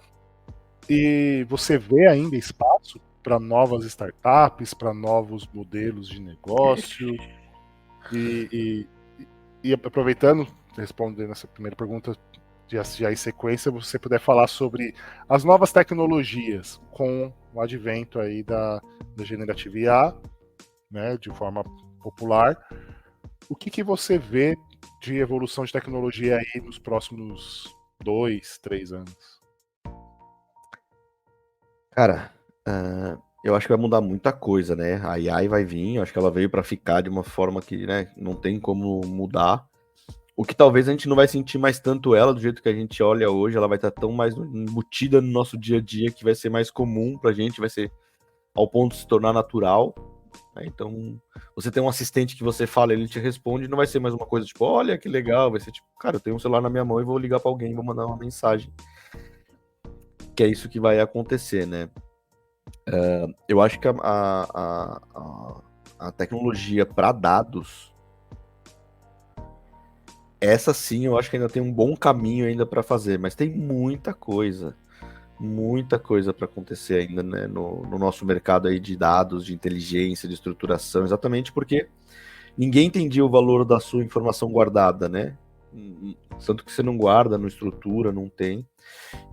E você vê ainda espaço para novas startups, para novos modelos de negócio? E aproveitando, respondendo essa primeira pergunta, já em sequência, você puder falar sobre as novas tecnologias com o advento aí da generativa IA, né, de forma popular. O que você vê de evolução de tecnologia aí nos próximos 2, 3 anos? Cara, eu acho que vai mudar muita coisa, né? A AI vai vir, eu acho que ela veio para ficar de uma forma que, né, não tem como mudar. O que talvez a gente não vai sentir mais tanto ela do jeito que a gente olha hoje, ela vai estar tão mais embutida no nosso dia a dia que vai ser mais comum pra gente, vai ser ao ponto de se tornar natural. Né? Então, você tem um assistente que você fala, ele te responde, não vai ser mais uma coisa tipo, olha que legal, vai ser tipo, cara, eu tenho um celular na minha mão e vou ligar para alguém, vou mandar uma mensagem. Que é isso que vai acontecer, né? Eu acho que a tecnologia para dados, essa sim, eu acho que ainda tem um bom caminho ainda para fazer, mas tem muita coisa para acontecer ainda, né, no nosso mercado aí de dados, de inteligência, de estruturação, exatamente porque ninguém entendia o valor da sua informação guardada, né? Tanto que você não guarda, não estrutura, não tem.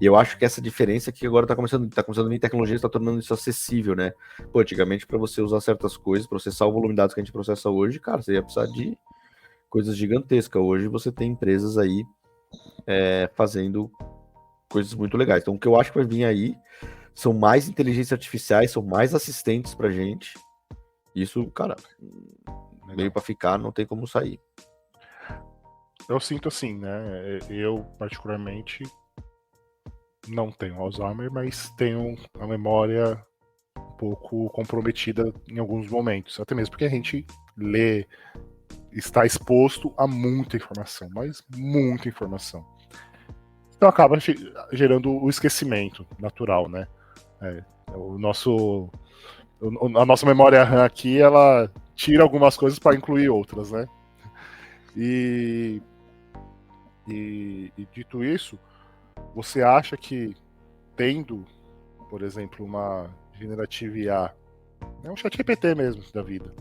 E eu acho que essa diferença que agora tá começando a vir tecnologia, está tornando isso acessível, né? Pô, antigamente, para você usar certas coisas, processar o volume de dados que a gente processa hoje, cara, você ia precisar de coisas gigantescas. Hoje você tem empresas aí fazendo coisas muito legais. Então, o que eu acho que vai vir aí são mais inteligências artificiais, são mais assistentes pra gente. Isso, cara, veio para ficar, não tem como sair. Eu sinto assim, né? Eu, particularmente, não tenho Alzheimer, mas tenho a memória um pouco comprometida em alguns momentos. Até mesmo porque a gente lê está exposto a muita informação, mas muita informação. Então acaba gerando o esquecimento natural, né? A nossa memória RAM aqui, ela tira algumas coisas para incluir outras, né? E dito isso, você acha que tendo, por exemplo, uma generativa IA, um chat GPT mesmo da vida,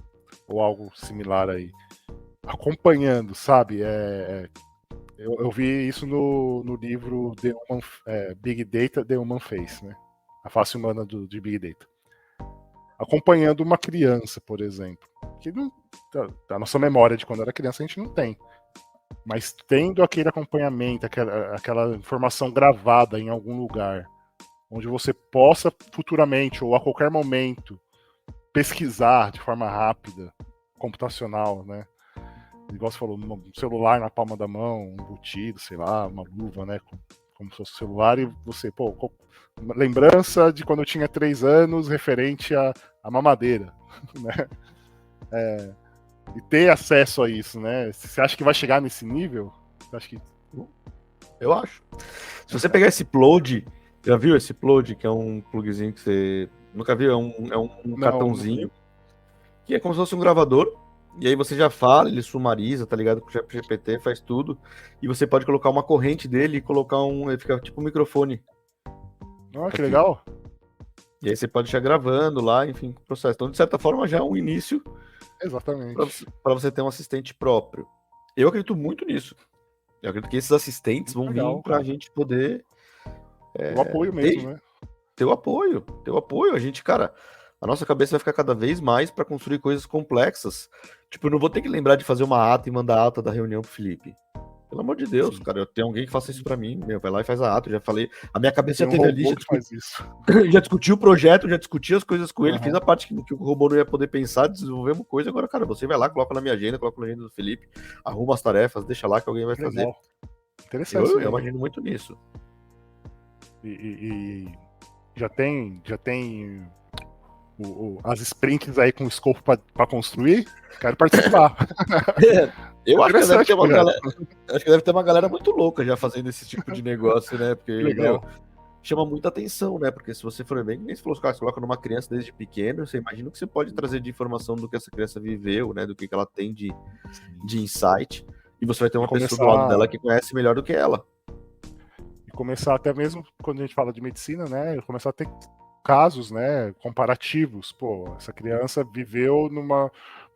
ou algo similar aí, acompanhando, sabe? Eu vi isso no livro Big Data, The Human Face, né? A face humana de Big Data. Acompanhando uma criança, por exemplo, que não, a nossa memória de quando era criança a gente não tem. Mas tendo aquele acompanhamento, aquela informação gravada em algum lugar, onde você possa futuramente ou a qualquer momento pesquisar de forma rápida, computacional, né? Igual você falou, um celular na palma da mão, embutido, sei lá, uma luva, né? Como se fosse celular, e você, uma lembrança de quando eu tinha 3 anos referente à mamadeira, né? E ter acesso a isso, né? Você acha que vai chegar nesse nível? Eu acho. Se você pegar esse Plode, já viu esse Plode, que é um plugzinho que você nunca viu? É um cartãozinho, que é como se fosse um gravador. E aí você já fala, ele sumariza, tá ligado? Com o GPT, faz tudo. E você pode colocar uma corrente dele e colocar ele fica tipo um microfone. Ah, que legal. E aí você pode estar gravando lá, enfim, processo. Então, de certa forma, já é um início. Exatamente. Para você ter um assistente próprio. Eu acredito muito nisso. Eu acredito que esses assistentes vão vir pra gente poder... o apoio mesmo, né? Ter o apoio. A gente, cara... A nossa cabeça vai ficar cada vez mais para construir coisas complexas. Tipo, eu não vou ter que lembrar de fazer uma ata e mandar a ata da reunião pro Felipe. Pelo amor de Deus, sim, cara, eu tenho alguém que faça isso para mim. Vai lá e faz a ata. Eu já falei, a minha cabeça já teve ali. Já discuti o projeto, já discuti as coisas com ele, fiz a parte que o robô não ia poder pensar, desenvolvemos coisa. Agora, cara, você vai lá, coloca na minha agenda, coloca na agenda do Felipe, arruma as tarefas, deixa lá que alguém vai fazer. Interessante. Eu imagino muito nisso. E já tem as sprints aí com escopo para construir, quero participar. Eu acho que deve ter uma galera muito louca já fazendo esse tipo de negócio, né? Porque, chama muita atenção, né? Porque se você for bem, nem se falou, cara, você coloca numa criança desde pequeno, você imagina o que você pode trazer de informação do que essa criança viveu, né? Do que ela tem de insight. E você vai ter uma pessoa do lado dela que conhece melhor do que ela. E começar até mesmo, quando a gente fala de medicina, né? Começar a ter casos, né, comparativos. Pô, essa criança viveu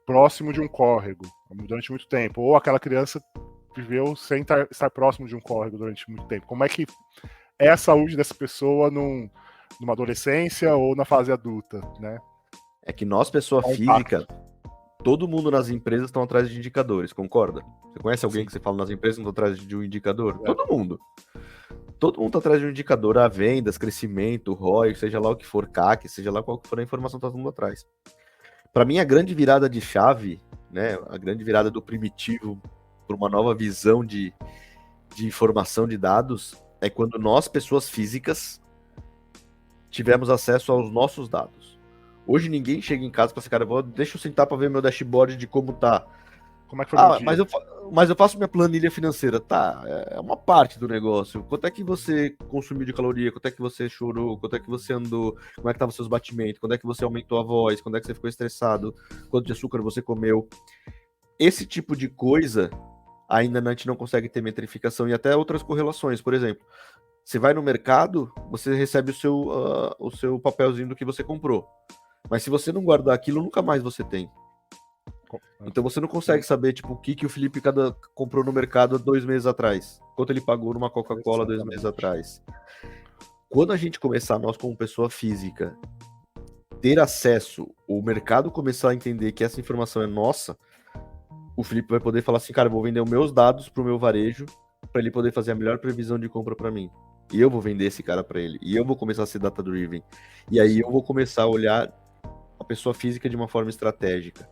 próximo de um córrego durante muito tempo, ou aquela criança viveu sem estar próximo de um córrego durante muito tempo. Como é que é a saúde dessa pessoa numa adolescência ou na fase adulta, né? É que nós, pessoa física, todo mundo nas empresas estão atrás de indicadores, concorda? Você conhece alguém que você fala nas empresas não estão atrás de um indicador? Todo mundo. Todo mundo está atrás de um indicador, a vendas, crescimento, ROI, seja lá o que for, CAC, seja lá qual que for a informação, tá todo mundo atrás. Para mim, a grande virada de chave, né, a grande virada do primitivo para uma nova visão de informação de dados é quando nós, pessoas físicas, tivemos acesso aos nossos dados. Hoje ninguém chega em casa para esse cara, deixa eu sentar para ver meu dashboard de como tá. Como é que foi meu dia? Mas eu faço minha planilha financeira. Tá, é uma parte do negócio. Quanto é que você consumiu de caloria? Quanto é que você chorou? Quanto é que você andou? Como é que estavam os seus batimentos? Quando é que você aumentou a voz? Quando é que você ficou estressado? Quanto de açúcar você comeu? Esse tipo de coisa, ainda a gente não consegue ter metrificação e até outras correlações. Por exemplo, você vai no mercado, você recebe o seu papelzinho do que você comprou. Mas se você não guardar aquilo, nunca mais você tem. Então você não consegue saber, tipo, o que o Felipe comprou no mercado 2 meses atrás. Quanto ele pagou numa Coca-Cola 2 meses atrás. Quando a gente começar, nós como pessoa física, ter acesso, o mercado começar a entender que essa informação é nossa, o Felipe vai poder falar assim, cara, eu vou vender os meus dados pro meu varejo, para ele poder fazer a melhor previsão de compra para mim. E eu vou vender esse cara para ele. E eu vou começar a ser data-driven. E aí eu vou começar a olhar a pessoa física de uma forma estratégica.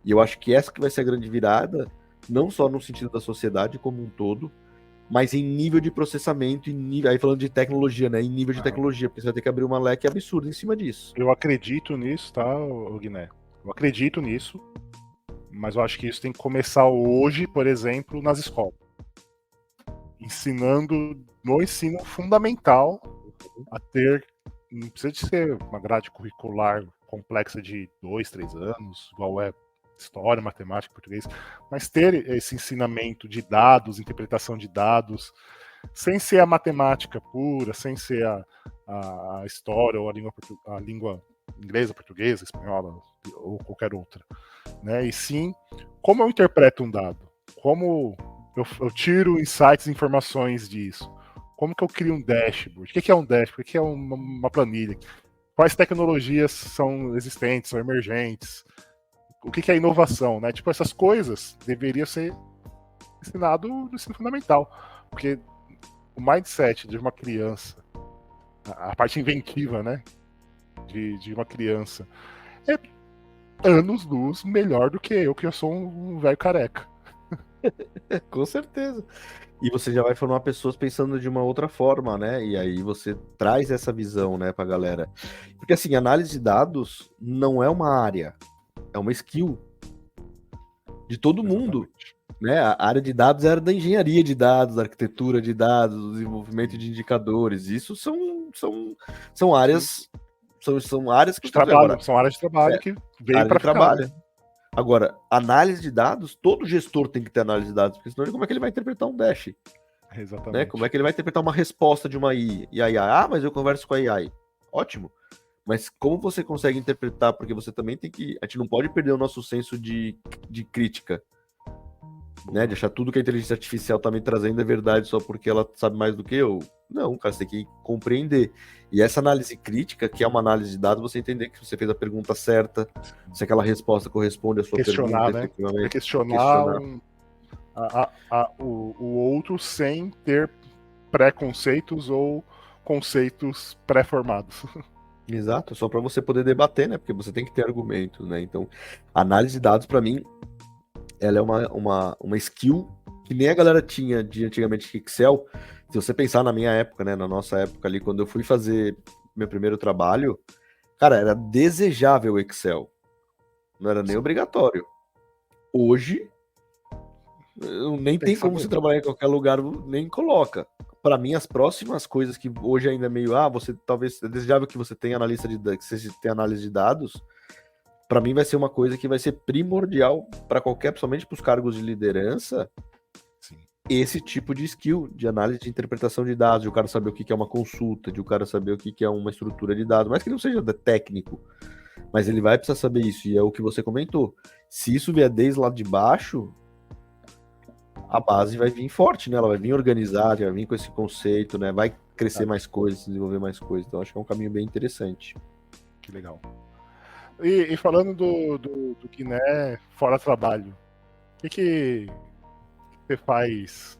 E eu acho que essa que vai ser a grande virada, não só no sentido da sociedade como um todo, mas em nível de processamento, aí falando de tecnologia, né? Em nível de tecnologia, porque você vai ter que abrir uma leque absurda em cima disso. Eu acredito nisso, tá, Guiné? Eu acredito nisso, Mas eu acho que isso tem que começar hoje, por exemplo, nas escolas. Ensinando no ensino fundamental a ter. Não precisa de ser uma grade curricular complexa de 2, 3 anos, igual é história, matemática, português, mas ter esse ensinamento de dados, interpretação de dados, sem ser a matemática pura, sem ser a história ou a língua inglesa, portuguesa, espanhola ou qualquer outra, né? E sim, como eu interpreto um dado, como eu tiro insights e informações disso, como que eu crio um dashboard, o que é um dashboard, o que é uma planilha, quais tecnologias são existentes, são emergentes, o que é inovação, né? Tipo, essas coisas deveriam ser ensinado no ensino fundamental, porque o mindset de uma criança, a parte inventiva, né, de uma criança, é anos-luz melhor do que eu sou um velho careca. Com certeza. E você já vai formar pessoas pensando de uma outra forma, né? E aí você traz essa visão, né, pra galera. Porque assim, análise de dados não é uma área, é uma skill de todo mundo, Exatamente. né? A área de dados era da engenharia de dados, da arquitetura de dados, do desenvolvimento de indicadores. Isso são áreas, são áreas que De estão agora. trabalho, são áreas de trabalho É, que veio área de para ficar, trabalho. né? Agora, análise de dados, todo gestor tem que ter análise de dados, porque senão como é que ele vai interpretar um dash? Né? Como é Exatamente. que ele vai interpretar uma resposta de uma AI? Ah, mas eu converso com a AI. Ótimo. Mas como você consegue interpretar? Porque você também tem que. A gente não pode perder o nosso senso de crítica, né? De achar tudo que a inteligência artificial tá me trazendo é verdade só porque ela sabe mais do que eu. Não, cara, você tem que compreender. E essa análise crítica, que é uma análise de dados, você entender que você fez a pergunta certa, se aquela resposta corresponde à sua Questionar, pergunta, né? É efetivamente. questionar Questionar. o outro sem ter preconceitos ou conceitos pré-formados. Exato, só para você poder debater, né? Porque você tem que ter argumentos, né? Então, a análise de dados, para mim, ela é uma skill que nem a galera tinha de antigamente Excel. Se você pensar na minha época, né? Na nossa época ali, quando eu fui fazer meu primeiro trabalho, cara, era desejável Excel. Não era nem obrigatório. Hoje, nem Tem que tem como você saber. trabalhar em qualquer lugar, nem coloca. Para mim, as próximas coisas que hoje ainda é meio, você talvez é desejável que você tenha analista que você tenha análise de dados. Para mim vai ser uma coisa que vai ser primordial para qualquer, principalmente para os cargos de liderança, Sim. esse tipo de skill de análise de interpretação de dados, de o cara saber o que é uma consulta, de o cara saber o que é uma estrutura de dados, mas que não seja técnico, mas ele vai precisar saber isso, e é o que você comentou. Se isso vier desde lá de baixo, a base vai vir forte, né? Ela vai vir organizada, vai vir com esse conceito, né? Vai crescer mais coisas, desenvolver mais coisas. Então acho que é um caminho bem interessante. Que legal. E falando do Guiné fora trabalho, o que você faz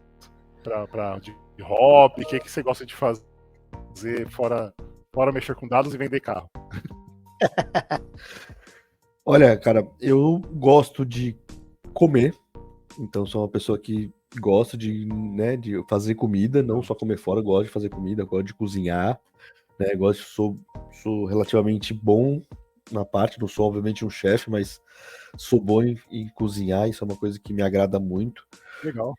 de hobby? O que você gosta de fazer fora mexer com dados e vender carro? Olha, cara, eu gosto de comer, então sou uma pessoa que gosta de, né, de fazer comida, não só comer fora, gosto de fazer comida, gosto de cozinhar, né? Sou relativamente bom na parte, não sou obviamente um chefe, mas sou bom em cozinhar, isso é uma coisa que me agrada muito. Legal.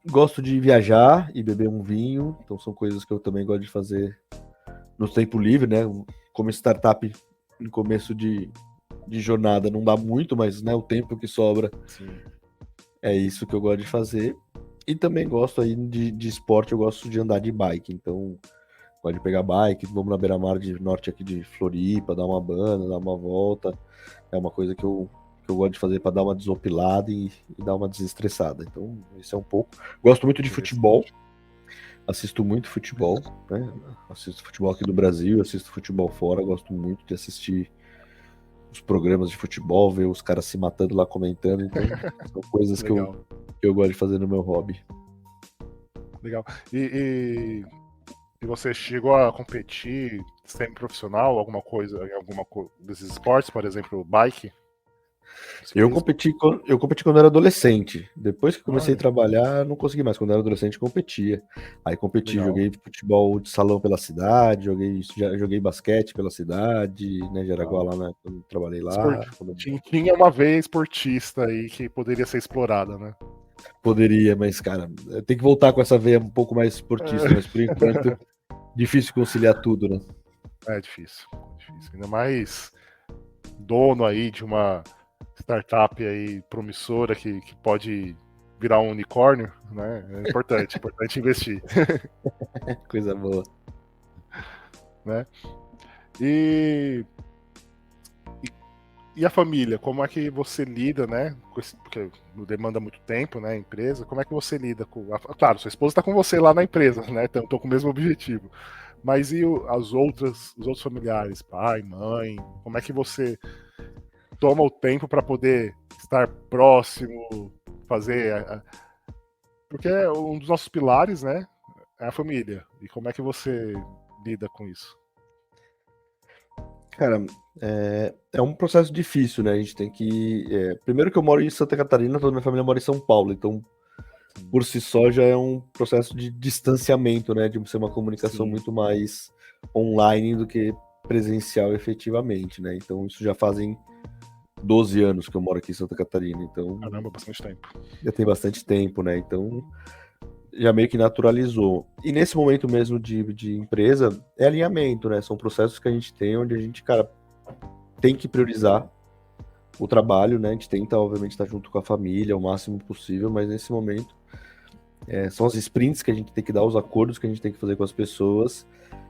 Gosto de viajar e beber um vinho, então são coisas que eu também gosto de fazer no tempo livre, né? Como startup no começo de jornada não dá muito, mas né, o tempo que sobra Sim. é isso que eu gosto de fazer. E também gosto aí de esporte, eu gosto de andar de bike, então gosto de pegar bike, vamos na beira-mar de norte aqui de Floripa, dar uma banda, dar uma volta. É uma coisa que eu gosto de fazer para dar uma desopilada e dar uma desestressada. Então, isso é um pouco. Gosto muito de futebol, assisto muito futebol, né? Assisto futebol aqui do Brasil, assisto futebol fora, gosto muito de assistir os programas de futebol, ver os caras se matando lá comentando. Então, são coisas Legal. que eu gosto de fazer no meu hobby. Legal. E você chegou a competir semi-profissional, alguma coisa, em alguma desses esportes, por exemplo, bike? Eu competi quando era adolescente. Depois que comecei a trabalhar, não consegui mais. Quando era adolescente, competia. Aí competi, Legal. joguei futebol de salão pela cidade, joguei basquete pela cidade, né, Jaraguá, lá, né, quando trabalhei lá. Tinha uma veia esportista aí que poderia ser explorada, né? Poderia, mas, cara, tem que voltar com essa veia um pouco mais esportista, mas por enquanto, difícil conciliar tudo, né? É difícil. Ainda mais dono aí de uma startup aí promissora que pode virar um unicórnio, né? É importante investir, Coisa boa. né? E a família, como é que você lida, né? Porque demanda muito tempo, né? A empresa, como é que você lida com. Claro, sua esposa está com você lá na empresa, né? Estão com o mesmo objetivo. Mas e os outros familiares, pai, mãe? Como é que você toma o tempo para poder estar próximo, fazer. Porque um dos nossos pilares, né? É a família. E como é que você lida com isso? Cara, é um processo difícil, né? A gente tem que. Primeiro que eu moro em Santa Catarina, toda minha família mora em São Paulo, então por si só já é um processo de distanciamento, né? De ser uma comunicação muito mais online do que presencial efetivamente, né? Então isso já fazem 12 anos que eu moro aqui em Santa Catarina, então. Caramba, bastante tempo. Já tem bastante tempo, né? Então já meio que naturalizou. E nesse momento mesmo de empresa, é alinhamento, né? São processos que a gente tem onde a gente, cara, tem que priorizar o trabalho, né? A gente tenta, obviamente, estar junto com a família o máximo possível, mas nesse momento são as sprints que a gente tem que dar, os acordos que a gente tem que fazer com as pessoas,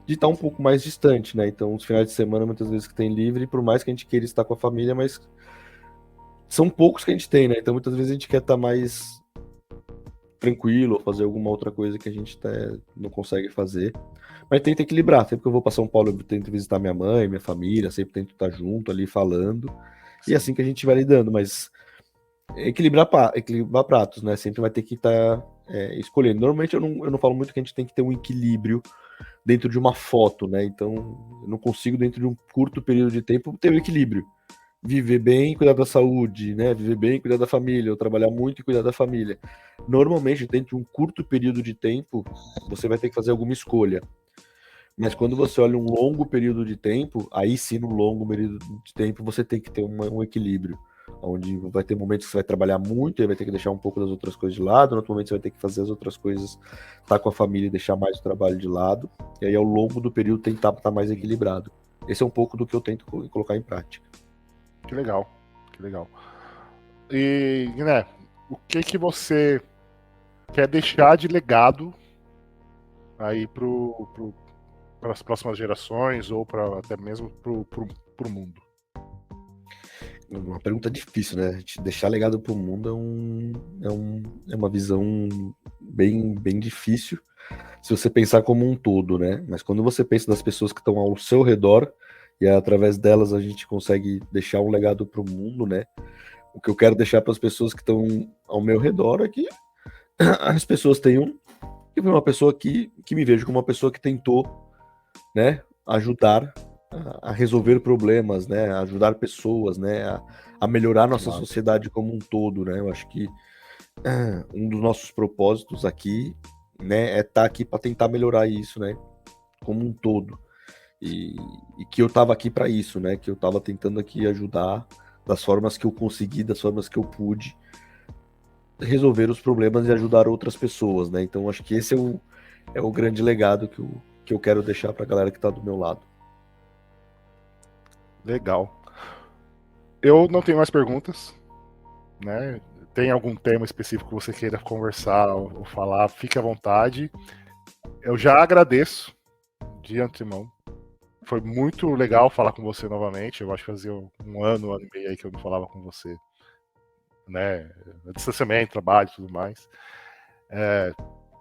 de estar um pouco mais distante, né? Então, os finais de semana, muitas vezes que tem livre, por mais que a gente queira estar com a família, mas são poucos que a gente tem, né? Então, muitas vezes a gente quer estar mais tranquilo, ou fazer alguma outra coisa que a gente não consegue fazer. Mas tenta equilibrar. Sempre que eu vou para São Paulo, eu tento visitar minha mãe, minha família, sempre tento estar junto ali falando. E é assim que a gente vai lidando, mas equilibrar pratos, né? Sempre vai ter que estar escolhendo. Normalmente eu não falo muito que a gente tem que ter um equilíbrio dentro de uma foto, né? Então eu não consigo, dentro de um curto período de tempo, ter o equilíbrio. Viver bem, cuidar da saúde, né? Viver bem, cuidar da família, ou trabalhar muito e cuidar da família. Normalmente, dentro de um curto período de tempo, você vai ter que fazer alguma escolha. Mas quando você olha um longo período de tempo, aí sim, no longo período de tempo, você tem que ter um equilíbrio. Onde vai ter momentos que você vai trabalhar muito e vai ter que deixar um pouco das outras coisas de lado, no outro momento você vai ter que fazer as outras coisas, estar com a família e deixar mais o trabalho de lado. E aí, ao longo do período, tentar estar mais equilibrado. Esse é um pouco do que eu tento colocar em prática. Que legal. E, né, o que você quer deixar de legado aí para as próximas gerações ou até mesmo pro mundo? Uma pergunta difícil, né? Deixar legado para o mundo é uma visão bem difícil se você pensar como um todo, né? Mas quando você pensa das pessoas que estão ao seu redor e através delas a gente consegue deixar um legado para o mundo, né? O que eu quero deixar para as pessoas que estão ao meu redor é que as pessoas tenham uma pessoa que me vejo como uma pessoa que tentou, né, ajudar a resolver problemas, né, a ajudar pessoas, né, a melhorar nossa sociedade como um todo, né. Eu acho que um dos nossos propósitos aqui, né, é estar aqui para tentar melhorar isso, né, como um todo. E que eu estava aqui para isso, né, que eu estava tentando aqui ajudar das formas que eu consegui, das formas que eu pude resolver os problemas e ajudar outras pessoas, né. Então acho que esse é o grande legado que eu quero deixar para a galera que está do meu lado. Legal. Eu não tenho mais perguntas, né? Tem algum tema específico que você queira conversar ou falar, fique à vontade. Eu já agradeço de antemão. Foi muito legal falar com você novamente. Eu acho que fazia um ano e meio aí que eu não falava com você, né? Distanciamento, trabalho e tudo mais.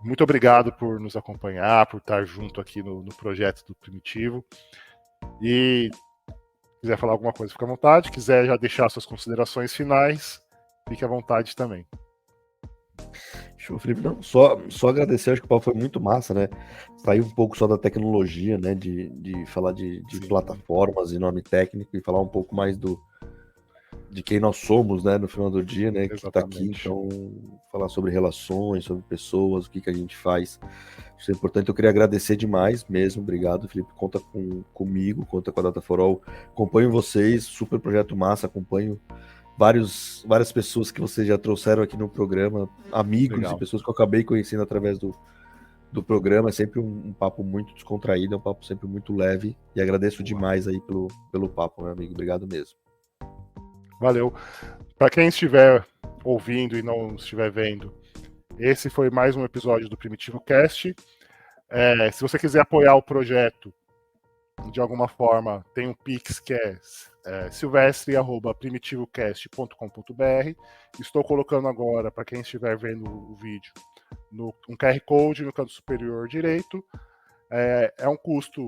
Muito obrigado por nos acompanhar, por estar junto aqui no projeto do Primitivo. E quiser falar alguma coisa, fique à vontade. Quiser já deixar suas considerações finais, fique à vontade também. Show, Felipe. Não, só agradecer, acho que o papo foi muito massa, né? Sair um pouco só da tecnologia, né? De falar de plataformas e nome técnico e falar um pouco mais de quem nós somos, né, no final do dia, né, que tá aqui, Exatamente. então falar sobre relações, sobre pessoas, o que a gente faz, isso é importante. Eu queria agradecer demais mesmo, obrigado, Felipe, conta comigo, conta com a Data for All, acompanho vocês, super projeto massa, acompanho várias pessoas que vocês já trouxeram aqui no programa, amigos Legal. e pessoas que eu acabei conhecendo através do programa. É sempre um papo muito descontraído, é um papo sempre muito leve, e agradeço demais aí pelo papo, meu amigo, obrigado mesmo. Valeu. Para quem estiver ouvindo e não estiver vendo, esse foi mais um episódio do Primitivo Cast. Se você quiser apoiar o projeto de alguma forma, tem um Pix que é silvestre@primitivocast.com.br. Estou colocando agora, para quem estiver vendo o vídeo, um QR Code no canto superior direito. É um custo,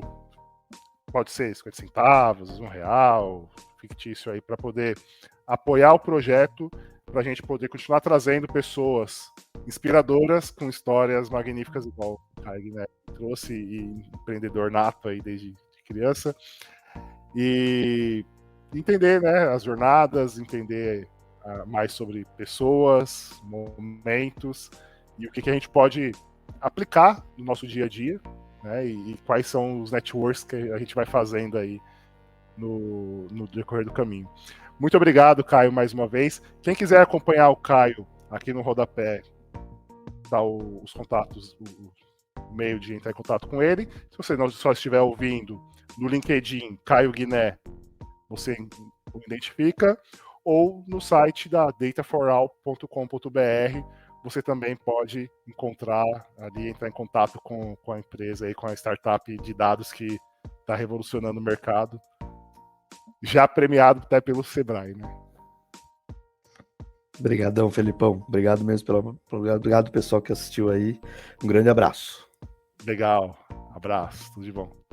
pode ser 50 centavos, R$1, fictício aí, para poder apoiar o projeto, para a gente poder continuar trazendo pessoas inspiradoras com histórias magníficas igual o Caio, né, trouxe, e empreendedor nato aí desde criança, e entender, né, as jornadas, entender mais sobre pessoas, momentos e o que a gente pode aplicar no nosso dia a dia, né, e quais são os networks que a gente vai fazendo aí no decorrer do caminho. Muito obrigado, Caio, mais uma vez. Quem quiser acompanhar o Caio aqui no rodapé, tá os contatos, o meio de entrar em contato com ele. Se você não só estiver ouvindo no LinkedIn, Caio Guiné, você o identifica, ou no site da dataforall.com.br, você também pode encontrar ali, entrar em contato com a empresa, aí, com a startup de dados que está revolucionando o mercado, já premiado até pelo Sebrae, né? Obrigadão, Felipão. Obrigado mesmo obrigado pessoal que assistiu aí. Um grande abraço. Legal. Abraço. Tudo de bom.